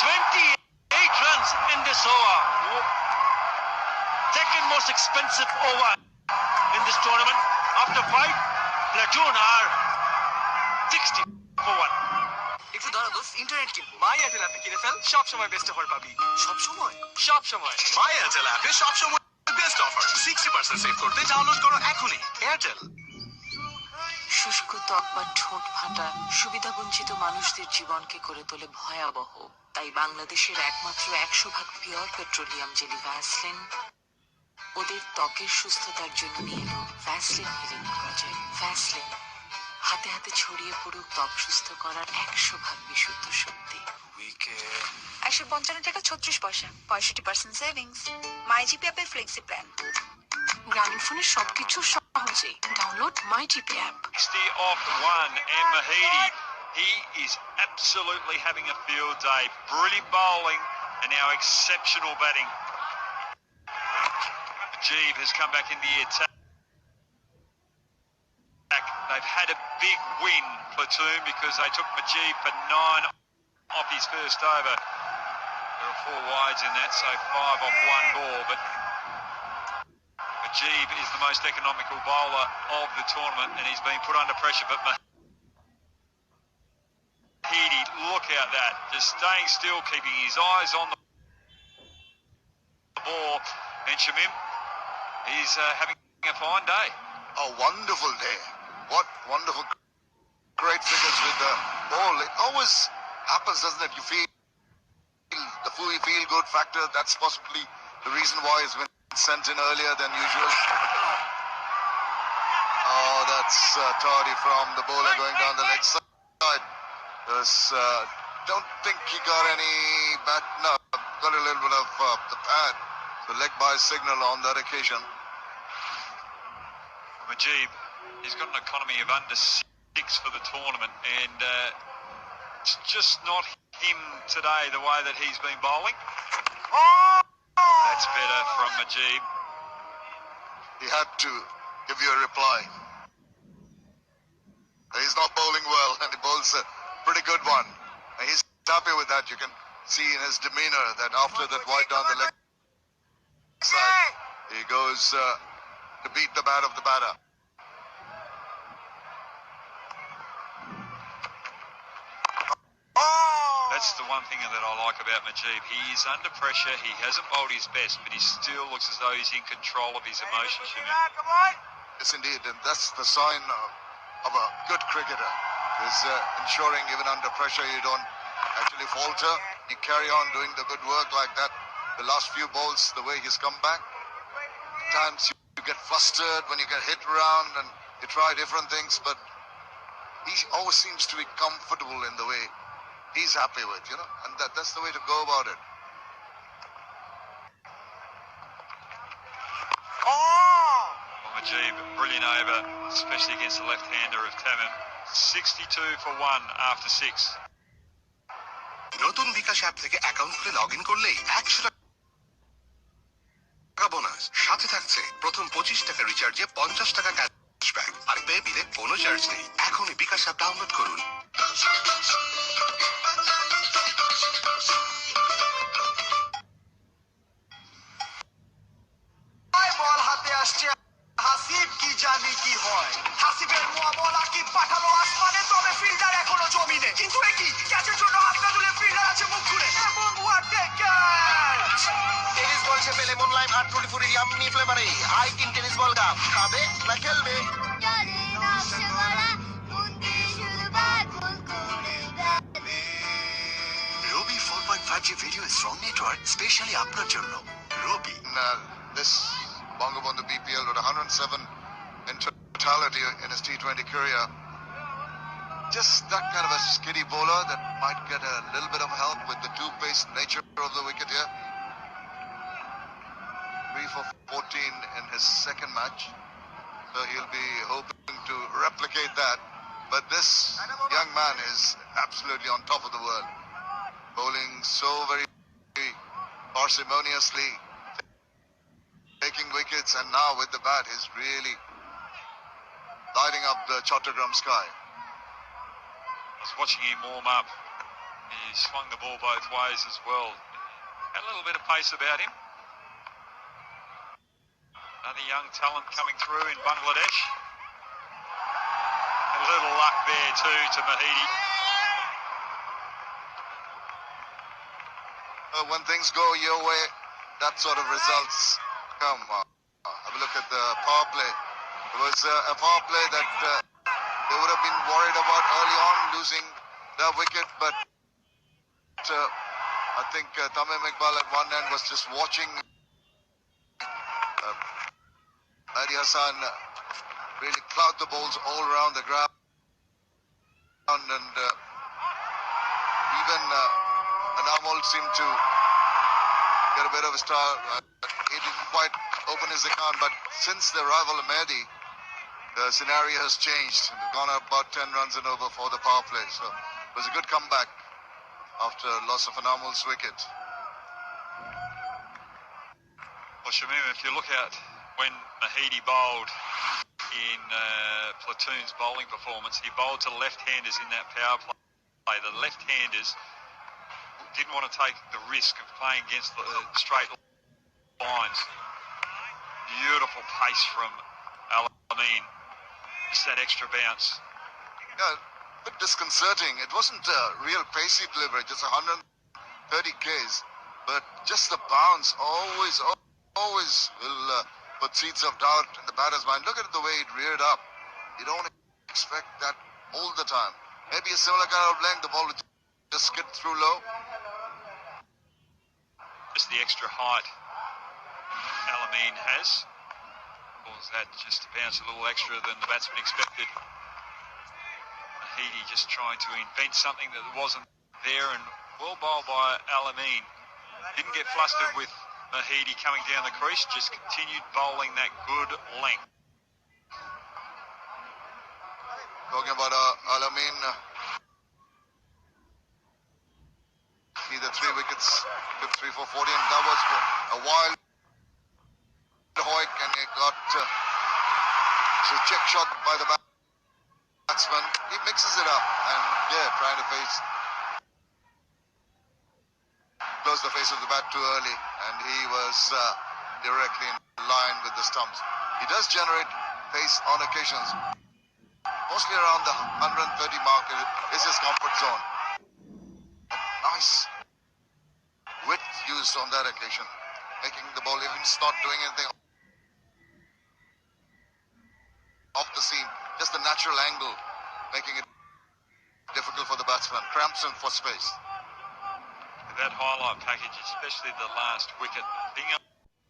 28 runs in this over. Second most expensive over in this tournament. After 5, Platoon are 60 for 1. একটু দাঁড়া দোস্ত, internet কিনবো। মাই Airtel অ্যাপে কিনে fail, সব সময় best offer পাবি। সব সময়? সব সময়। মাই এয়ারটেল অ্যাপে সব সময় বেস্ট অফার। 60% সেভ করতে ডাউনলোড করো এখনই এয়ারটেল। শুষ্ক ত্বক বা ঠোঁট ফাটা সুবিধাবঞ্চিত মানুষদের জীবনকে করে তোলে ভয়াবহ। তাই বাংলাদেশের একমাত্র 100% পিওর পেট্রোলিয়াম জেলি ভ্যাসলিন ওদের ত্বকের সুস্থতার জন্য নিয়ে এলো ভ্যাসলিন হিলিং প্রজেক্ট। ভ্যাসলিন হাতে হাতে ছড়িয়ে পড়ুক ত্বক সুস্থ করার 100% বিশুদ্ধ শক্তি। 155 টাকা 36 পয়সা, 65% সেভিংস। মাই জিপি অ্যাপের ফ্লেক্সি প্ল্যান। গ্রামীণ ফোনের সবকিছু সহজে download my GP app. 60 off 1 and Mahidi. He is absolutely having a field day. Brilliant bowling and now exceptional batting. Jeev has come back in the attack. They've had a big win, Platoon, because they took Majib for 9 off his first over. There are 4 wides in that, so 5 off 1 ball, but Majib is the most economical bowler of the tournament and he's been put under pressure, but Mahidi, look at that, just staying still, keeping his eyes on the And Shamim, he's having a fine day. A wonderful day. What wonderful, great figures with the ball. It always happens, doesn't it? You feel good factor. That's possibly the reason why he's been sent in earlier than usual. Oh, that's Tardy from the bowler going down the leg side. Don't think he got any bat. No, got a little bit of the pad. The leg by signal on that occasion. Majib, he's got an economy of under 6 for the tournament, and it's just not him today, the way that he's been bowling. That's better from Majib. He had to give you a reply. He's not bowling well, and he bowls a pretty good one. And he's happy with that. You can see in his demeanor that after that wide down the leg side, he goes to beat the bat of the batter. That's the one thing that I like about Majib. He is under pressure. He hasn't bowled his best, but he still looks as though he's in control of his emotions. Yes, indeed, and that's the sign of a good cricketer. Is ensuring even under pressure you don't actually falter. You carry on doing the good work like that. The last few balls, the way he's come back. At times you get flustered when you get hit around and you try different things, but he always seems to be comfortable in the way he's happy with, and that's the way to go about it. Well, Majib, brilliant over, especially against the left-hander of Tamim. 62 for 1 after 6. নতুন bKash app থেকে account খুলে login করলেই 100 টাকা bonus, সাথে থাকছে প্রথম 25 টাকা রিচার্জে 50 টাকা ক্যাশব্যাক, আর পে বিলে কোনো চার্জ নেই। এখনই বিকাশ অ্যাপ ডাউনলোড করুন। বল হাতে আসছে হাসিব, কি জানি কি হয়। হাসিবের মোয়া বল আকিব পাঠালো আসমানে, তবে ফিল্ডার এখনো জমিনে। কিন্তু একই ক্যাচের জন্য হাত না তুলে ফিল্ডার আছে মুখ ঘুরে, এবং what a catch! Tennis ball চেপে লেমন লাইম আর টুটি ফুরি ইয়াম্মি ফ্লেভারে হাইকিং টেনিস বল কাপ খাবে না খেলবে। রবি 4.5G video is from network specially আপনার জন্য। রবি। This Bangabandhu BPL with 107 in totality in his T20 career. Just that kind of a skiddy bowler that might get a little bit of help with the two-pace nature of the wicket here. 3 for 14 in his second match. So he'll be hoping to replicate that. But this young man is absolutely on top of the world. Bowling so very parsimoniously, taking wickets, and now with the bat he's really lighting up the Chattogram sky. I was watching him warm up. He swung the ball both ways as well. Had a little bit of pace about him. Another young talent coming through in Bangladesh. A little luck there too to Mahidi. When things go your way, that sort of results come. Have a look at the power play. It was a power play that they would have been worried about early on, losing their wicket, but I think Tamim Iqbal at one end was just watching Mahdi Hassan really cloud the balls all around the ground, and even Anamol seemed to get a bit of a start. He didn't quite open his account, but since the arrival of Mehdi, the scenario has changed. They've gone up about 10 runs and over for the power play. So it was a good comeback after loss of Anamol's wicket. Well, Shamim, if you look at when Mahidi bowled in Platoon's bowling performance, he bowled to left-handers in that power play. The left-handers didn't want to take the risk of playing against the straight lines. Beautiful pace from Al-Amin. Just that extra bounce. Yeah, a bit disconcerting. It wasn't a real pacey delivery, just 130 Ks, but just the bounce, always always will put seeds of doubt in the batter's mind. Look at the way it reared up. You don't expect that all the time. Maybe a similar kind of length, the ball would just skid through low. Just the extra height Alameen has. Caused that just to bounce a little extra than the batsman expected. Mahidi just trying to invent something that wasn't there, and well bowled by Alameen. Didn't get flustered with Mahidi coming down the crease, just continued bowling that good length. Talking about Alameen, either 3 wickets, 3 for 40, and that was a wild hoik, and he got a check shot by the batsman. He mixes it up, and trying to close the face of the bat too early, and he was directly in line with the stumps. He does generate pace on occasions, mostly around the 130 mark is his comfort zone. Nice width used on that occasion, making the ball, even not doing anything off the seam, just the natural angle, making it difficult for the batsman, cramps him for space. That highlight package, especially the last wicket, the thing I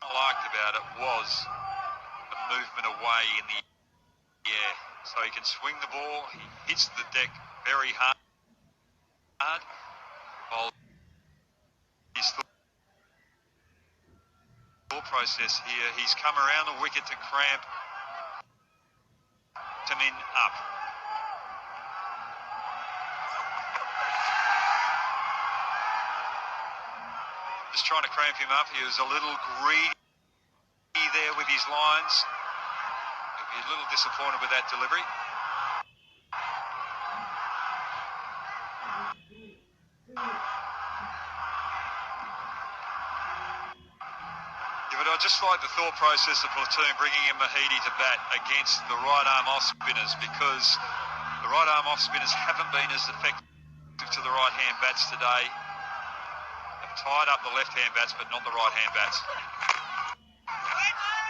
liked about it was the movement away in the air. So he can swing the ball, he hits the deck very hard. While his thought process here, he's come around the wicket to cramp him in up. Just trying to cramp him up. He was a little greedy there with his lines. He'll be a little disappointed with that delivery. But I just like the thought process of platoon bringing in Mahidi to bat against the right arm off spinners, because the right arm off spinners haven't been as effective to the right hand bats today. Tied up the left-hand bats, but not the right-hand bats.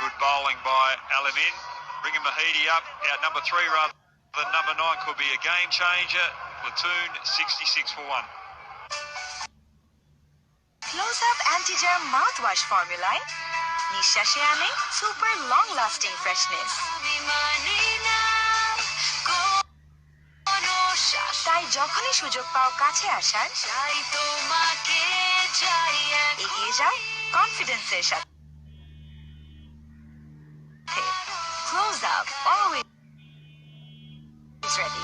Good bowling by Alameen. Bringing Mahidi up. Out number 3 rather than number 9 could be a game changer. Platoon 66 for 1. Close-up anti-germ mouthwash formulaয় নিঃশ্বাসে আনে super long lasting freshness. তাই যখনই সুযোগ পাও কাছে আসার, এগিয়ে যাও কনফিডেন্সের সাথে। Close up, always ready.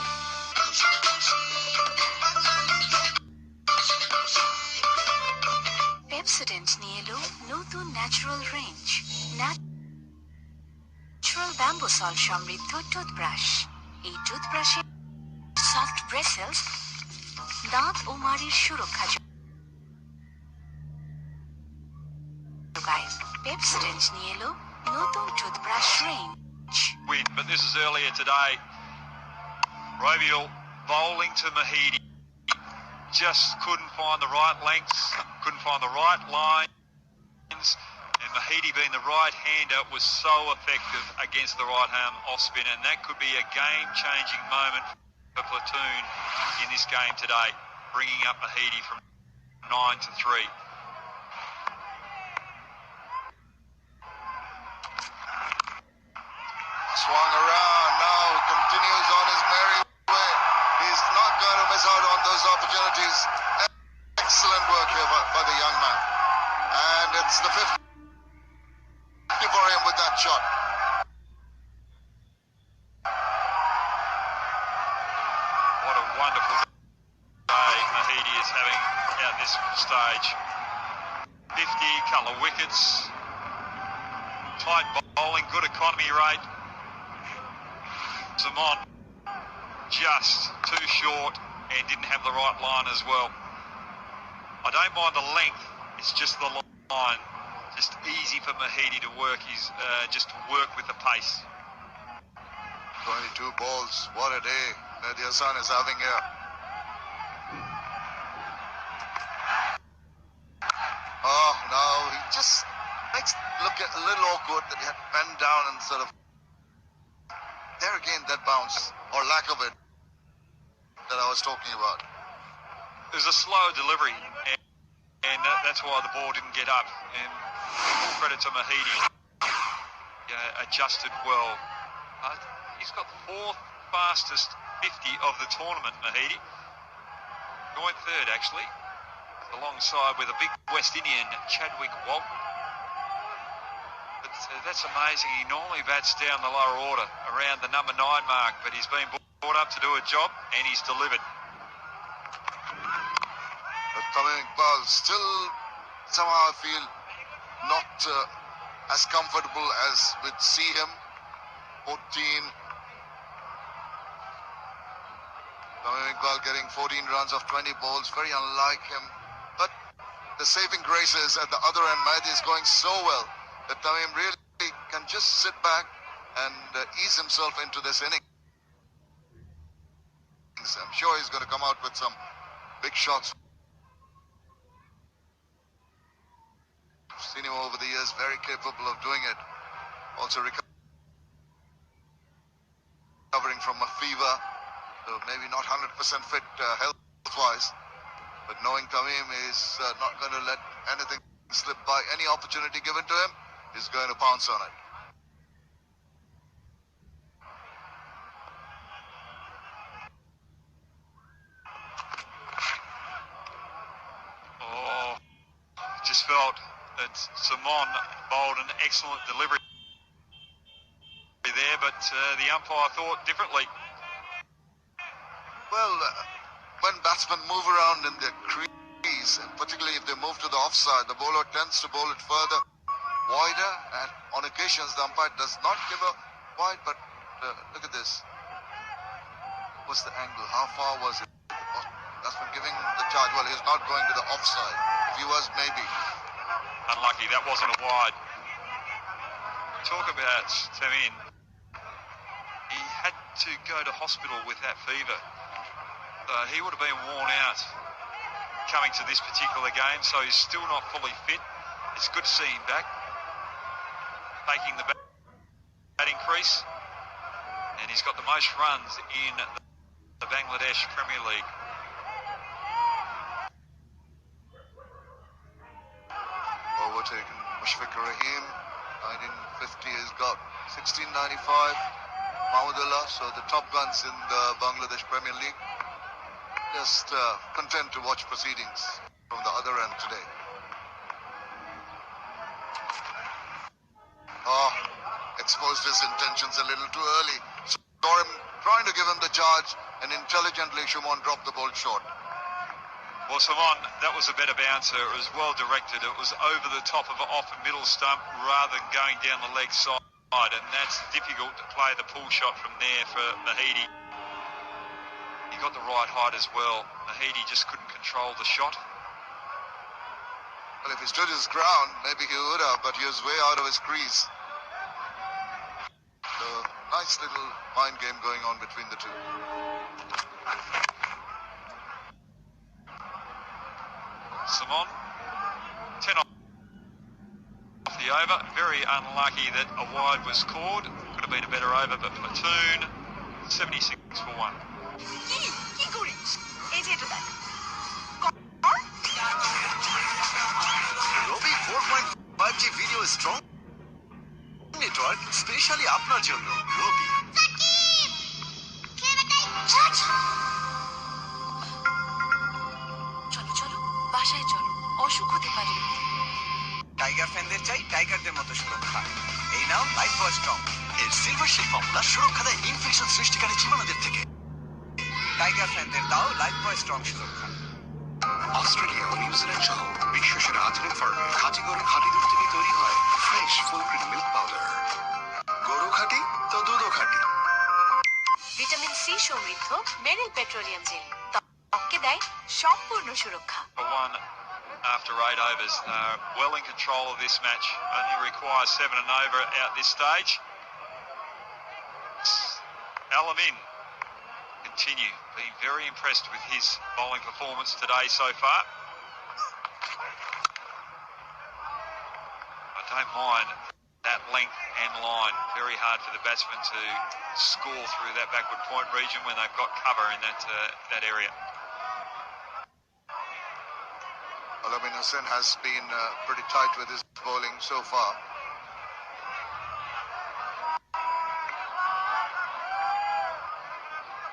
Pepsodent নিয়ে এলো নতুন natural range, natural bamboo salt সমৃদ্ধ টুথব্রাশ। এই টুথব্রাশে সফট ব্রেসেলস দাঁত ও মাড়ির সুরক্ষা যোগায়। পেপসোডেন্ট নিয়ে এলো নতুন toothbrush range. Win, but this is earlier today. Robiel bowling to Mahidi. Just couldn't find the right lengths, couldn't find the right lines, and Mahidi being the right-hander was so effective against the right-arm off-spin, and that could be a game-changing moment for platoon in this game today, bringing up Mahidi from 9 to 3. Swung around, now continues on his merry way. He's not going to miss out on those opportunities. Excellent work here for the young man. And it's the 50 for him with that shot. What a wonderful day Mahidi is having at this stage. 50, couple of wickets, tight bowling, good economy rate. Simon just too short and didn't have the right line as well. I don't mind the length, it's just the line. Just easy for Mahidi to work with the pace. 22 balls, what a day that your son is having here. Oh, no, he just look get a little awkward that he had to bend down and sort of. There again, that bounce, or lack of it, that I was talking about. It was a slow delivery, and that's why the ball didn't get up. And full credit to Mahidi. Adjusted well. He's got the fourth fastest 50 of the tournament, Mahidi. Joint third, actually, alongside with a big West Indian, Chadwick Walton. But that's amazing. He normally bats down the lower order, around the number 9 mark, but he's been brought up to do a job, and he's delivered. But Tamim Iqbal still, somehow I feel, not as comfortable as with Seaham. 14. Tamim Iqbal getting 14 runs off 20 balls, very unlike him. But the saving grace is at the other end, Mahdi is going so well that Tamim really can just sit back and ease himself into this inning. I'm sure he's going to come out with some big shots. I've seen him over the years, very capable of doing it. Also recovering from a fever, so maybe not 100% fit health-wise. But knowing Tamim is not going to let anything slip by. Any opportunity given to him, he's going to pounce on it. Oh, just felt that Simon bowled an excellent delivery there, but the umpire thought differently. Well, when batsmen move around in their crease, and particularly if they move to the offside, the bowler tends to bowl it further, wider, and on occasions the umpire does not give a wide, but look at this. What's the angle? How far was it? Batsman giving the charge. Well, he's not going to the offside. If he was, maybe. Unlucky, that wasn't a wide. Talk about Tamim. He had to go to hospital with that fever. He would have been worn out coming to this particular game, so he's still not fully fit. It's good to see him back, taking the batting crease, and he's got the most runs in the Bangladesh Premier League. Overtaken Mushfiqur Rahim, 1950, has got 1695. Mahmudullah, so the top guns in the Bangladesh Premier League. Just content to watch proceedings from the other end today. Oh, exposed his intentions a little too early. Saw him trying to give him the charge, and intelligently Shumon dropped the ball short. Well, Simon, that was a better bouncer. It was well directed. It was over the top of an off a middle stump rather than going down the leg side, and that's difficult to play the pull shot from there for Mahidi. He got the right height as well. Mahidi just couldn't control the shot. Well, if he stood his ground, maybe he would have, but he was way out of his crease. So, nice little mind game going on between the two. Simon, 10 off the over. Very unlucky that a wide was scored. Could have been a better over, but Platoon, 76 for 1. Robi 4.5G video strong network specially আপনার জন্য Robi চলো চলো বাসায় চলো অসুখ হতে পারে tiger ফ্যানদের চাই টাইগারদের মতো সুরক্ষা এই নাও লাইফ বয় স্ট্রং এর সিলভার শিল্ড ফর্মুলা সুরক্ষা দেয় ইনফেকশন সৃষ্টিকারী জীবাণুদের থেকে টাইগার ফ্যানদের দাও লাইফ বয় স্ট্রং সুরক্ষা অস্ট্রেলিয়া ও নিউজিল্যান্ড সহ বিশ্বের আধুনিক ফার্মের খাঁটি গরুর খাঁটি দুধ থেকে তৈরি হয় fresh full cream milk powder গরু খাঁটি তো দুধও খাঁটি ভিটামিন সি সমৃদ্ধ মেরিল পেট্রোলিয়াম জেল ত্বককে দেয় সম্পূর্ণ সুরক্ষা One after 8 overs. Well in control of this match. Only requires 7 and over at this stage. Alamin continue. Been very impressed with his bowling performance today so far. I don't mind that length and line. Very hard for the batsman to score through that backward point region when they've got cover in that area. Alamin Hussain has been pretty tight with his bowling so far.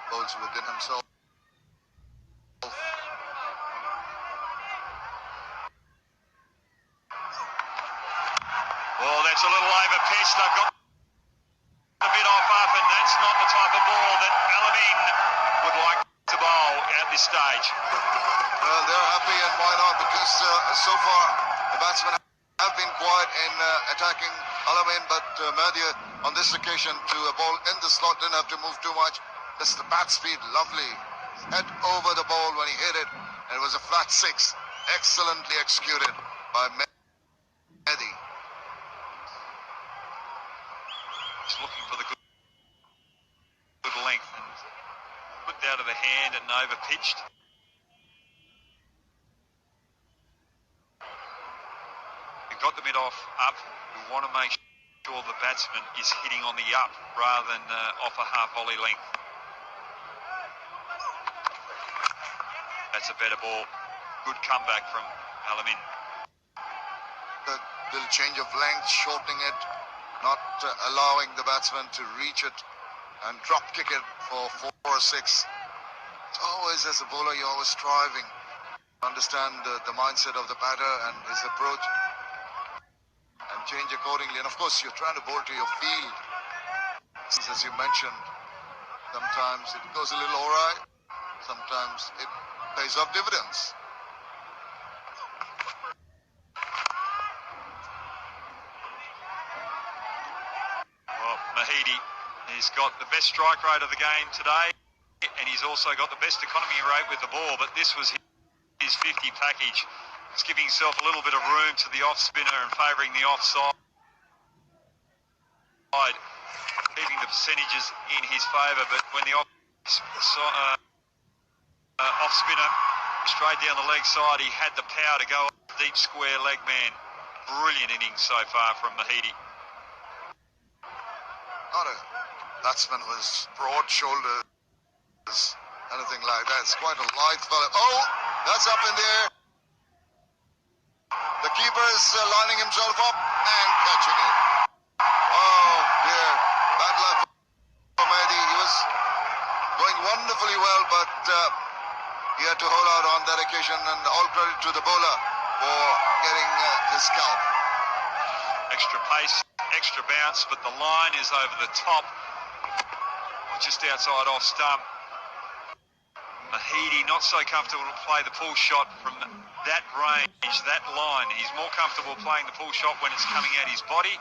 Bowls within himself. Well, that's a little over pitch. They've got a bit off up, and that's not the type of ball that Alamin would like to bowl at this stage. Well, they're happy, and why not? Because so far the batsmen have been quiet in attacking Alamin, but Mahdi on this occasion to a ball in the slot didn't have to move too much. Just the bat speed, lovely. Head over the ball when he hit it, and it was a flat six. Excellently executed by Mahdi. He's looking for the good length and put out of the hand and over pitched. We've got the mid off up. We want to make sure the batsman is hitting on the up rather than off a half volley length. That's a better ball. Good comeback from Alamin. The little change of length, shortening it, not allowing the batsman to reach it and drop kick it for 4 or 6. It's always, as a bowler, you're always striving to understand the mindset of the batter and his approach and change accordingly. And of course, you're trying to bowl to your field. As you mentioned, sometimes it goes a little awry, sometimes it pays off dividends. Well, Mahdi has got the best strike rate of the game today, and he's also got the best economy rate with the ball, but this was his 50 package. He's giving himself a little bit of room to the off spinner and favouring the offside, keeping the percentages in his favour, but when the off spinner straight down the leg side, he had the power to go deep square leg man. Brilliant innings so far from Mahdi. Not a batsman with broad shoulders, anything like that. It's quite a lithe fella. Oh, that's up in the air. The keeper is lining himself up and catching it. Oh dear, bad luck for Mahdi. He was going wonderfully well, but he had to hold out on that occasion, and all credit to the bowler for getting his scalp. Extra pace, extra bounce, but the line is over the top, just outside off stump. Mahdi not so comfortable to play the pull shot from that range, that line. He's more comfortable playing the pull shot when it's coming out his body.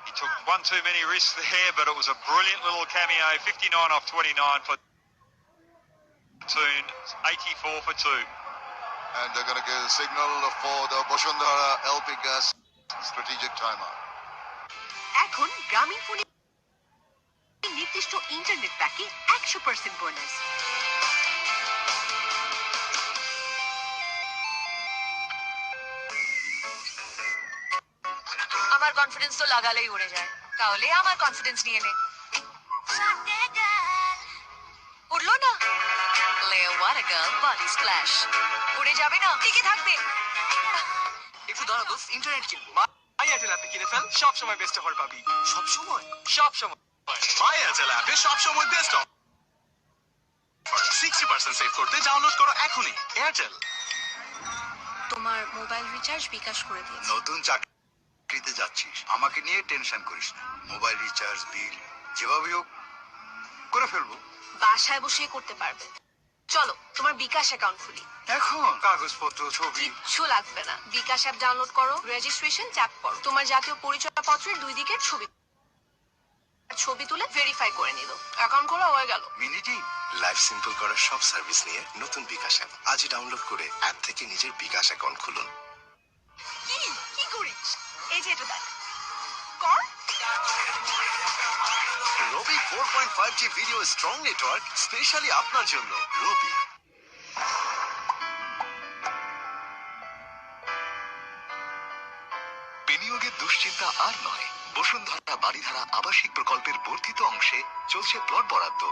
He took one too many risks there, but it was a brilliant little cameo. 59 off 29 for Toon, 84 for 2. And they're going to give a signal for the Boshundara LP Gas strategic timeout. এখন গ্রামীণ ফোনে নির্দিষ্ট internet প্যাকে 100% bonus. আমার confidence তো লাগালেই উড়ে যায়, তাহলে আমার কনফিডেন্স নিয়ে নে। উড়লো না? Leo Water Girl Body Splash। উড়ে যাবে না, টিকে থাকবে। একটু দাঁড়া দোস্ত, ইন্টারনেট কিনবো। মাই এয়ারটেল অ্যাপে কিনে ফেল, সব সময় বেস্ট অফার পাবি। সব সময়? সব সময়। মাই এয়ারটেল অ্যাপে সব সময় বেস্ট অফার। 60% সেভ করতে ডাউনলোড করো এখনই এয়ারটেল। তোমার মোবাইল রিচার্জ বিকাশ করে দিয়েছি। নতুন চাকরিতে যাচ্ছিস, আমাকে নিয়ে টেনশন করিস না। মোবাইল রিচার্জ বিল যেভাবেই হোক করে ফেলবো। বাসায় বসে করতে পারবে। চলো তোমার বিকাশ অ্যাকাউন্ট খুলি। এখন কাগজপত্র, ছবি কিচ্ছু লাগবে না। বিকাশ অ্যাপ ডাউনলোড করো, রেজিস্ট্রেশন ট্যাপ করো, তোমার জাতীয় পরিচয়পত্রের 2 দিকের ছবি তুলে ভেরিফাই করে নিল, অ্যাকাউন্ট খোলা হয়ে গেল। মিনিটি লাইফ সিম্পল করার সব সার্ভিস নিয়ে নতুন বিকাশ অ্যাপ আজই ডাউনলোড করে অ্যাপ থেকে নিজের বিকাশ অ্যাকাউন্ট খুলুন। কি করিস? এই যে এটা দেখ, কর। রবি 4.5G video strong network specially আপনার জন্য। রবি বিনিয়োগের দুশ্চিন্তা আর নয়, বসুন্ধরা বাড়িধারা আবাসিক প্রকল্পের বর্ধিত অংশে চলছে প্লট বরাদ্দ।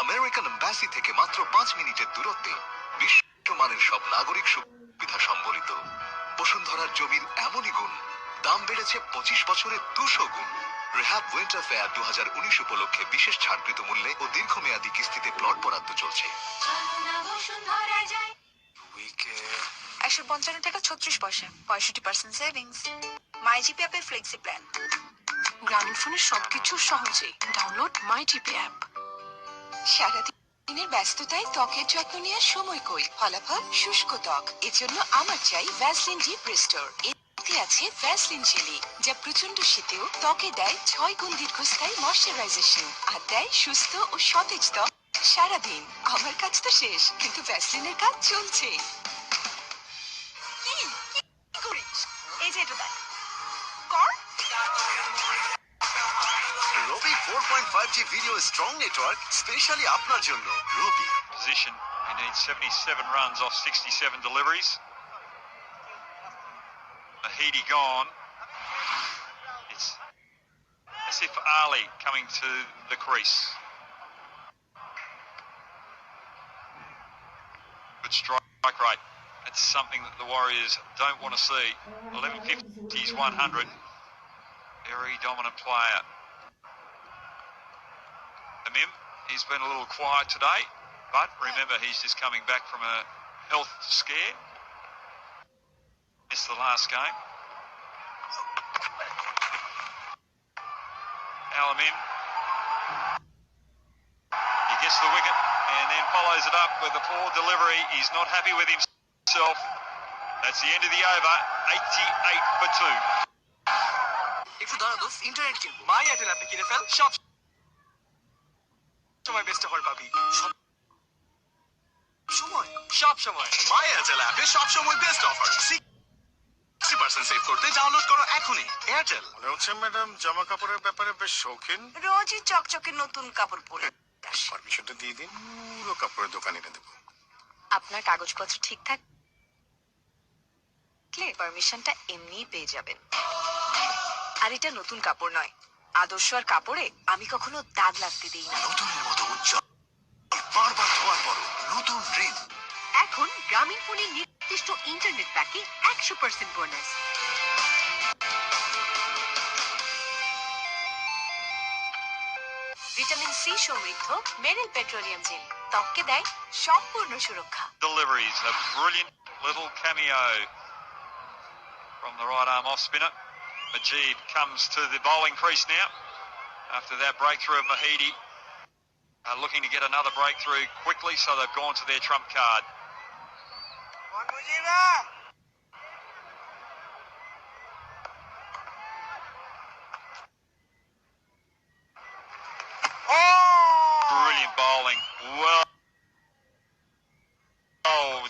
আমেরিকান এম্বাসি থেকে মাত্র 5 মিনিটের দূরত্বে বিশ্বমানের সব নাগরিক সুবিধা সম্বলিত। বসুন্ধরার জমির এমনই গুণ, দাম বেড়েছে 25 বছরে 200 গুণ। রেহাব উইন্টার ফেয়ার 2019 উপলক্ষে বিশেষ ছাড়কৃত মূল্যে ও দীর্ঘমেয়াদী কিস্তিতে প্লট বরাদ্দ চলছে। 155 টাকা 36 পয়সা, 65% সেভিংস। মাইজিপি অ্যাপের ফ্লেক্সি প্ল্যান। গ্রামীণ ফোনের সবকিছু সহজে ডাউনলোড মাইজিপি অ্যাপ। সারাদিনের ব্যস্ততায় ত্বকের যত্ন নেওয়ার সময় কই? ফলাফল শুষ্ক ত্বক। এজন্য আমার চাই ভ্যাসলিন ডিপ রিস্টোর। এতে আছে ভ্যাসলিন জেলি, যা প্রচন্ড শীতেও ত্বকে দেয় 6 গুণ দীর্ঘস্থায়ী ময়শ্চারাইজেশন আর দেয় সুস্থ ও সতেজ ত্বক সারাদিন। আমার কাজ তো শেষ, কিন্তু ভ্যাসলিনের কাজ চলছে। কি করিস? এই যে এটা দেখ কর। রবি 4.5G video strong network specially আপনার জন্য। রবি Position. He needs 77 runs off 67 deliveries. Mahidi gone. It's as if Ali coming to the crease. Good strike rate. That's something that the Warriors don't want to see. 1150s 100. Very dominant player. Amim, he's been a little quiet today, but remember he's just coming back from a health scare. Missed the last game. Al-Amim. He gets the wicket and then follows it up with a poor delivery. He's not happy with himself. That's the end of the over. 88 for 2. একটু দাঁড়া দোস্ত, internet কিনবো। মাই Airtel অ্যাপে কিনে fail, সব সময় best offer পাবি। সব সময় মাই এয়ারটেল অ্যাপে সব সময় বেস্ট অফার। 60% সেভ করতে ডাউনলোড করো এখনই। এয়ারটেল। মনে হচ্ছে ম্যাডাম জামা কাপড়ের ব্যাপারে বেশ শৌখিন। রোজই চকচকে নতুন কাপড় পরে। পারমিশনটা দিয়ে দিন, পুরো কাপড়ের দোকান এনে দেবো। আপনার কাগজপত্র ঠিক থাকলে পারমিশনটা এমনিই পেয়ে যাবেন। আর এটা নতুন কাপড় নয়, আদর্শ আর কাপড়ে আমি কখনো দাগ লাগতে দিই না। নতুনের মতো উজ্জ্বল, বারবার ধোয়ার পরও নতুন রিন। এখন গ্রামীণ ফোনের নির্দিষ্ট ইন্টারনেট প্যাকে 100% বোনাস। ভিটামিন সি সমৃদ্ধ মেরিল পেট্রোলিয়াম জেল ত্বককে দেয় সম্পূর্ণ সুরক্ষা। Deliveries, a brilliant little cameo from the right arm off spinner. Majid comes to the bowling crease now after that breakthrough of Mahidi. Looking to get another breakthrough quickly, so they've gone to their trump card. Brilliant bowling, well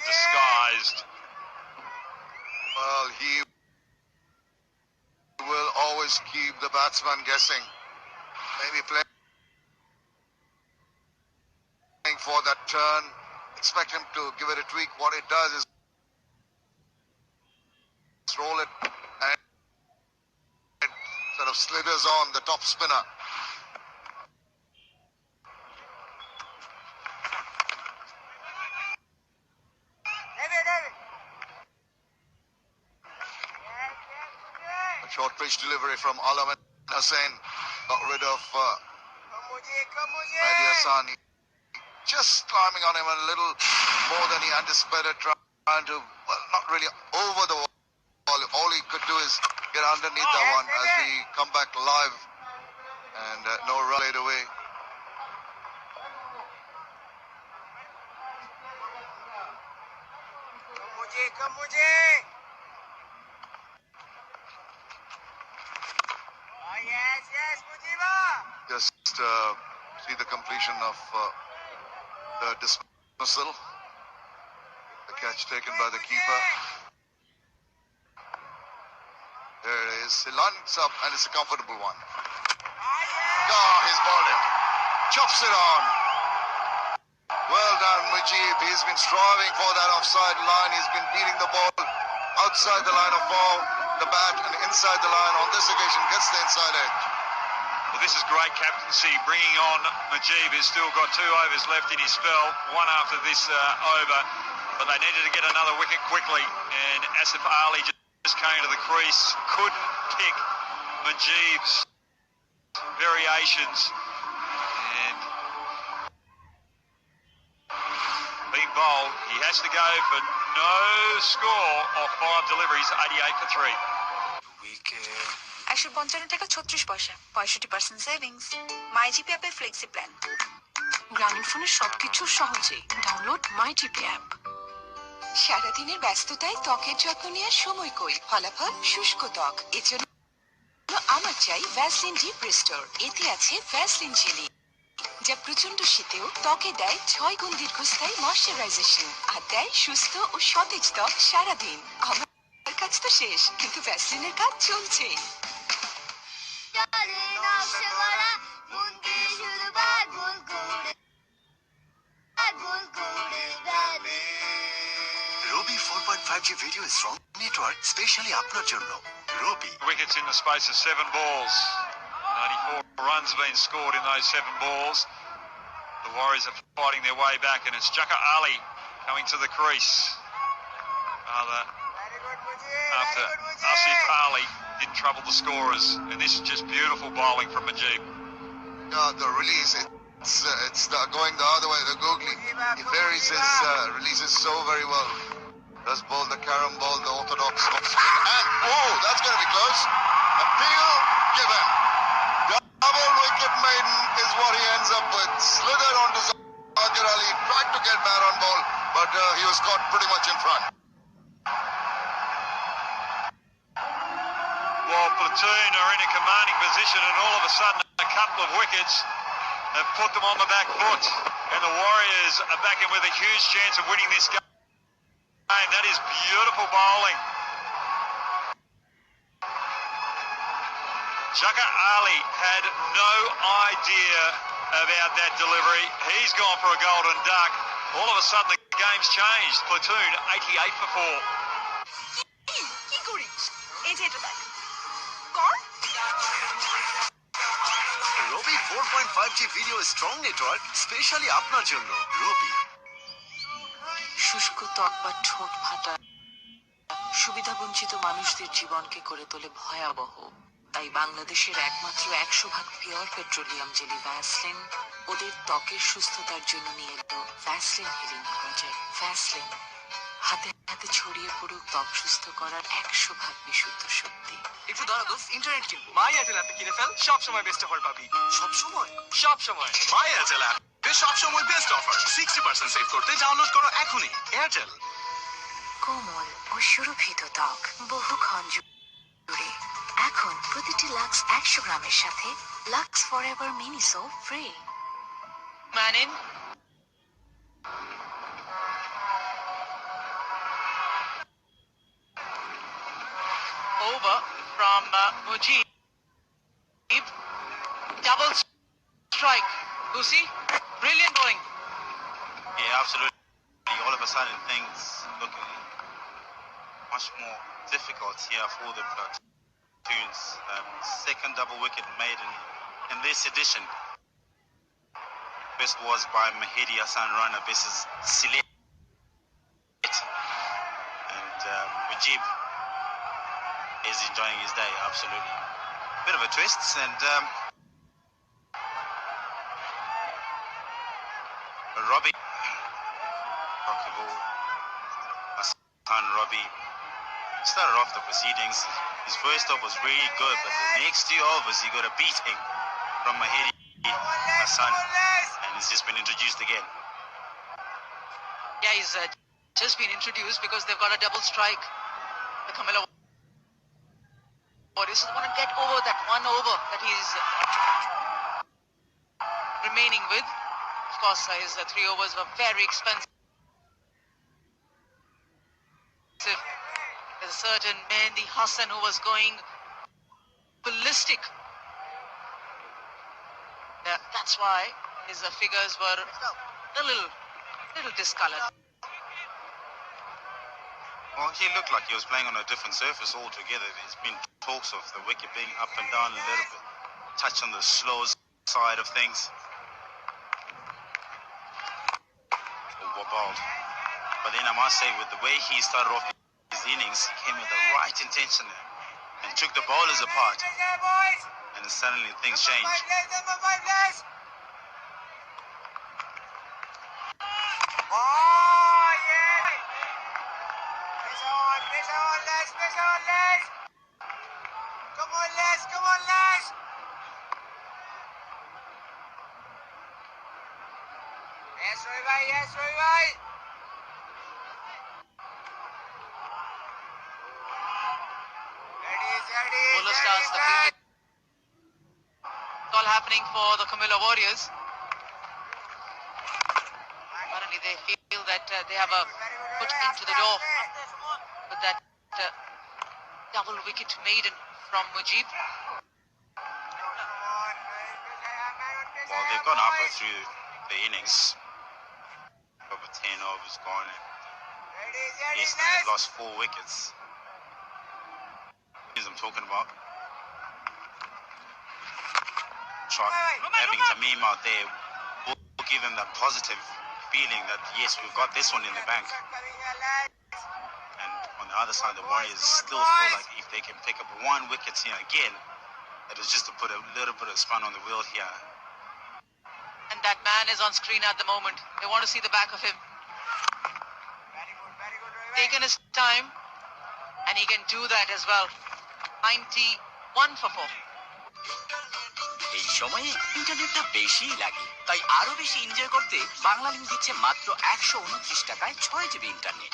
disguised. Well, he will always keep the batsman guessing. Maybe playing for that turn. Expect him to give it a tweak. What it does is roll it and it sort of slithers on the top spinner. Short pitch delivery from Alam Hussain. Got rid of Mehdi Hassani. Just climbing on him a little more than he anticipated, trying to, well, not really over the wall. All he could do is get underneath that one as we come back live, and no run laid away. Just see the completion of the dismissal. The catch taken by the keeper. There it is. He lines up and it's a comfortable one. He's bowled him. Chops it on. Well done, Mujib. He's been striving for that offside line. He's been beating the ball outside the line of ball. the bat and inside the line. On this occasion, gets the inside edge. Well, this is great captaincy, bringing on Mujeeb, who's still got 2 overs left in his spell, one after this over, but they needed to get another wicket quickly, and Asif Ali just came to the crease, couldn't pick Mujeeb's variations, and being bowled, he has to go for no score off 5 deliveries, 88 for 3. 155 টাকা 36 পয়সা, 65% savings. MyGP অ্যাপের flexi plan. Grameen ফোনের সবকিছু সহজে download my GP app. সারাদিনের ব্যস্ততায় ত্বকের যত্ন নেওয়ার সময় কই, ফলাফল শুষ্ক ত্বক। এজন্য আমার চাই ভ্যাসলিন ডিপ রিস্টোর। এতে আছে ভ্যাসলিন জেলি, যা প্রচন্ড শীতেও ত্বকে দেয় 6 গুণ দীর্ঘস্থায়ী ময়শ্চারাইজেশন আর দেয় সুস্থ ও সতেজ ত্বক সারাদিন। আমার কাজ তো শেষ, কিন্তু ভ্যাসলিনের কাজ চলছে। Robi 4.5G video is strong network specially আপনার জন্য Robi. Wickets in the space of 7 balls. 94 runs been scored in those 7 balls. The Warriors are fighting their way back, and it's Jaka Ali coming to the crease. After Asif Ali didn't trouble the scorers, and this is just beautiful bowling from Mujeeb. The release, it's going the other way, the googly. He varies his releases so very well. Does bowl the carom ball, the orthodox spin, and that's going to be close. Appeal given. Double wicket maiden is what he ends up with. Slithered onto Zakir Ali, tried to get bat on ball, but he was caught pretty much in front. Well, platoon are in a commanding position, and all of a sudden a couple of wickets have put them on the back foot, and the Warriors are back in with a huge chance of winning this game. That is beautiful bowling. Jaka Ali had no idea about that delivery. He's gone for a golden duck. All of a sudden the game's changed. Platoon 88 for 4. কি করিস? এই যে এটা দেখ। কর। Robi 4.5G video strong network specially আপনার জন্য Robi. শুষ্ক ত্বক বা ঠোঁট ফাটা সুবিধাবঞ্চিত মানুষদের জীবনকে করে তোলে ভয়াবহ। তাই বাংলাদেশের একমাত্র 100% পিওর পেট্রোলিয়াম জেলি ভ্যাসলিন ওদের ত্বকের সুস্থতার জন্য নিয়ে এলো ভ্যাসলিন হিলিং প্রজেক্ট। ভ্যাসলিন হাতে হাতে ছড়িয়ে পড়ুক ত্বক সুস্থ করার 100% বিশুদ্ধ শক্তি। একটু দাঁড়া দোস্ত, ইন্টারনেট কিনবো। মাই এয়ারটেল অ্যাপে কিনে ফেল, সব সময় বেস্ট অফার পাবি। সব সময়? সব সময়। মাই এয়ারটেল অ্যাপ সব সময় বেস্ট অফার। 60% সেভ করতে ডাউনলোড করো এখনই। এয়ারটেল। কোমল ও সুরভিত ত্বক বহুক্ষণ জুড়ে এখন প্রতিটি লাক্স 100 গ্রামের সাথে Lux forever mini soap free. Manin. Over from Mujeeb. Double strike. Lucy, brilliant bowling. Yeah, absolutely. All of a sudden, things looking much more difficult here for the platoons. Second double wicket made in this edition. First was by Mahedi Hassan Rana versus Silet. And Mujeeb is enjoying his day, absolutely. Bit of a twist, and Robbie, Hassan Robbie started off the proceedings. His first off was really good, but the next 2 overs he got a beating from Mahedi Hassan, and he's just been introduced again. Yeah, he's just been introduced because they've got a double strike. The Camilla Warriors want to get over that 1 over that he's remaining with. Of course, his 3 overs were very expensive. There's a certain Mehdi Hassan who was going ballistic. That's why his figures were a little discolored. Well, he looked like he was playing on a different surface altogether. There's been talks of the wicket being up and down a little bit, touch on the slow side of things. Bowled. But then I must say, with the way he started off his innings, he came with the right intention and took the bowlers apart. And suddenly things changed. Oh, yeah! Pressure on, lads, pressure on, lads! Come on, lads, come on, lads! Yes, Roy bhai, yes, Roy bhai! Bowler starts the fielding. It's all happening for the Camilla Warriors. Apparently they feel that they have a foot into the door with that double wicket maiden from Mujib. Well, they've gone halfway through the innings. Over 10 overs gone. Yes, they've lost 4 wickets. I'm talking about. Having Tamim out there will give them that positive feeling that yes, we've got this one in the bank. And on the other side, the Warriors still feel like if they can pick up 1 wicket here again, that is just to put a little bit of spun on the wheel here. And that man is on screen at the moment. They want to see the back of him. Taken his time, and he can do that as well. 91 for 4. এই সময়ে ইন্টারনেটটা বেশি লাগে, তাই আরো বেশি enjoy করতে বাংলালিংক দিচ্ছে মাত্র 129 টাকায় 6 জিবি ইন্টারনেট।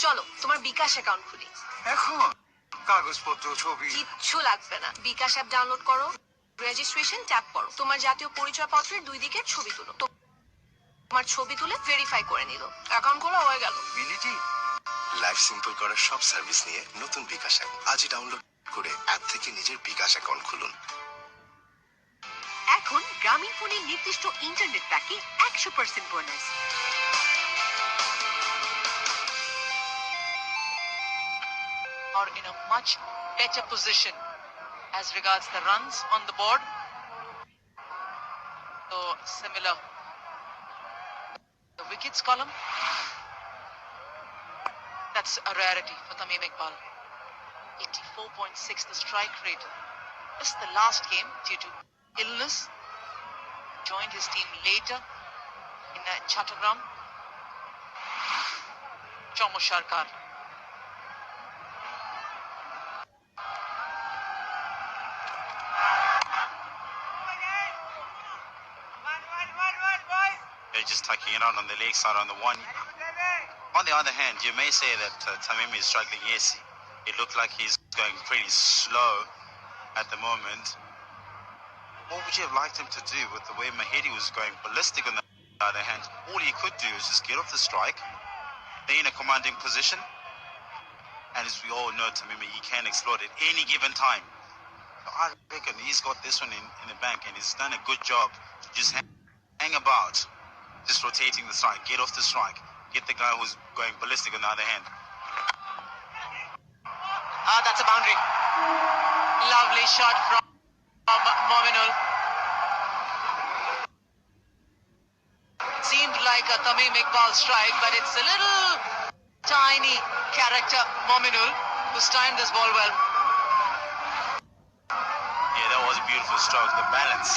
চলো তোমার বিকাশ অ্যাকাউন্ট খুলি। এখন কাগজপত্র ছবি কিচ্ছু লাগবে না, বিকাশ অ্যাপ ডাউনলোড করো, রেজিস্ট্রেশন ট্যাপ করো, তোমার জাতীয় পরিচয়পত্রের 2 দিকের ছবি তুলো, তোমার ছবি তুলে ভেরিফাই করে নিল, অ্যাকাউন্ট খোলা হয়ে গেল। মিনিটি লাইফ সিম্পল করার সব সার্ভিস নিয়ে নতুন বিকাশ অ্যাপ আজই ডাউনলোড করে অ্যাপ থেকে নিজের বিকাশ অ্যাকাউন্ট খুলুন। এখন গ্রামীণ ফোনের নির্দিষ্ট ইন্টারনেট প্যাকে 100% bonus. Are in a much better position as regards the runs on the board. So similar. The wickets column. That's a rarity for Tamim Iqbal. 84.6 the strike rate. Missed the last game due to illness. Joined his team later in Chattogram. Chomo Sharkar. They're just tucking it out on the leg side on the 1. On the other hand, you may say that Tamim is struggling. Yes, it looked like he's going pretty slow at the moment. What would you have liked him to do with the way Mahedi was going ballistic on the other hand? All he could do is just get off the strike. They're in a commanding position. And as we all know, Tamim, he can explode at any given time. So I reckon he's got this one in the bank, and he's done a good job to just hang about, just rotating the strike, get off the strike, get the guy who's going ballistic on the other hand. That's a boundary. Lovely shot from Mominul. Seemed like a Tamim Iqbal strike, but it's a little tiny character, Mominul, who's timed this ball well. Yeah, that was a beautiful stroke. The balance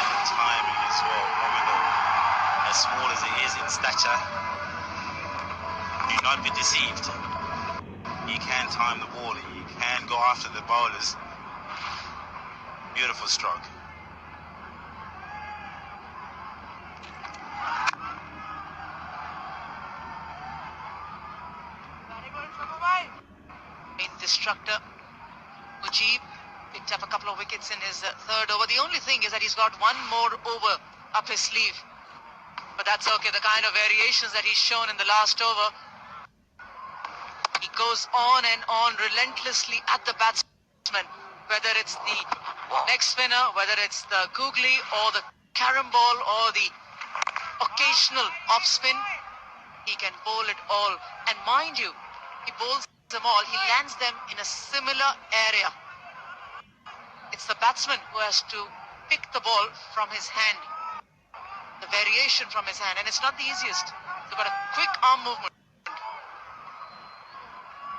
and the timing as well. Mominul, as small as he is in stature, do not be deceived. He can time the ball. He can go after the bowlers. Beautiful stroke. Main destructor, Mujib, picked up a couple of wickets in his third over. The only thing is that he's got one more over up his sleeve. But that's okay, the kind of variations that he's shown in the last over. He goes on and on relentlessly at the batsman, whether it's the leg spinner, whether it's the googly or the carom ball or the occasional off spin. He can bowl it all. And mind you, he bowls them all. He lands them in a similar area. It's the batsman who has to pick the ball from his hand. The variation from his hand. And it's not the easiest. You've got a quick arm movement.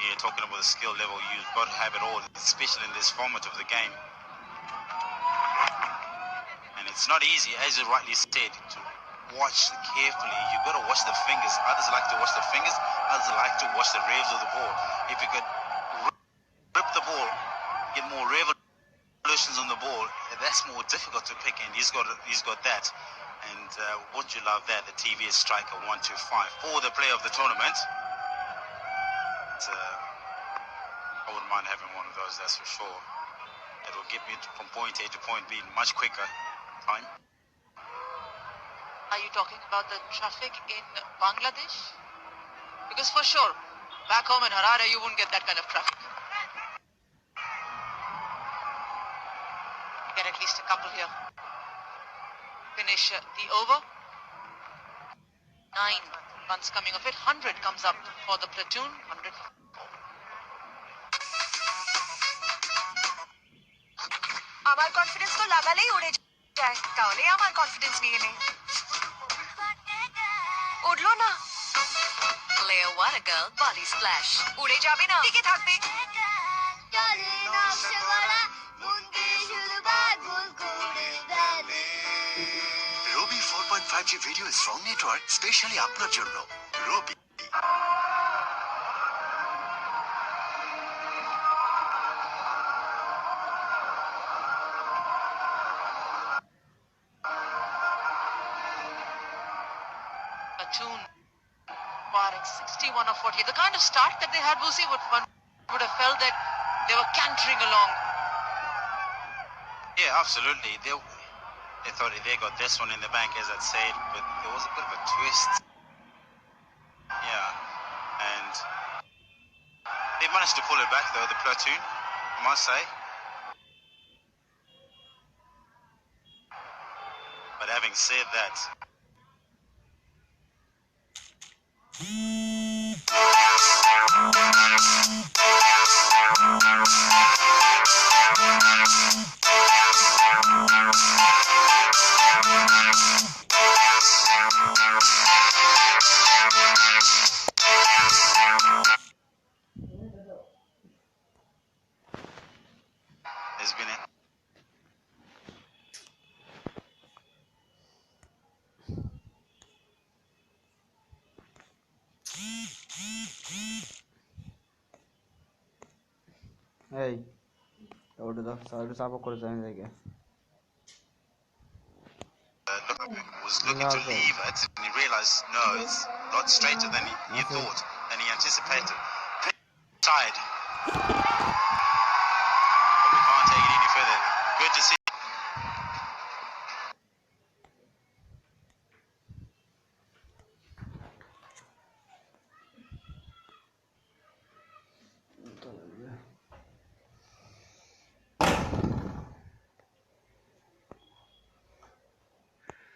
Yeah, talking about the skill level, you've got to have it all, especially in this format of the game. And it's not easy, as you rightly said, to watch carefully. You've got to watch the fingers. Others like to watch the fingers, others like to watch the revs of the ball. If you could rip the ball, get more revolutions on the ball, that's more difficult to pick, and he's got that. And wouldn't you love that? The TV is striker 125 for the player of the tournament. I wouldn't mind having one of those, that's for sure. It will get me from point A to point B in much quicker time. Are you talking about the traffic in Bangladesh? Because for sure, back home in Harare, you won't get that kind of traffic. Get at least a couple here. Finish the over. 9 runs coming of it. 100 comes up for the platoon. 100. আমার confidence তো লাগালেই উড়ে যায়, তাহলে আমার confidence নিয়ে নে। উড়লো না। Leo, what a girl, body splash. উড়ে যাবে না, টিকে থাকবে। রবি 4.5G video strong network specially আপনার জন্য। রবি Platoon firing 61 or 40. The kind of start that they had, Busi, one would have felt that they were cantering along. Yeah, absolutely. They thought they got this one in the bank, as I'd said, but there was a bit of a twist. Yeah, and they managed to pull it back, though, the platoon, I must say. But having said that, there's been it. এই ওটা তো সাইডে চাপা করে যায় জায়গা Was looking to leave it, and he realized, no, it's a lot straighter than he thought, than he anticipated. Side. But we can't take it any further. Good to see.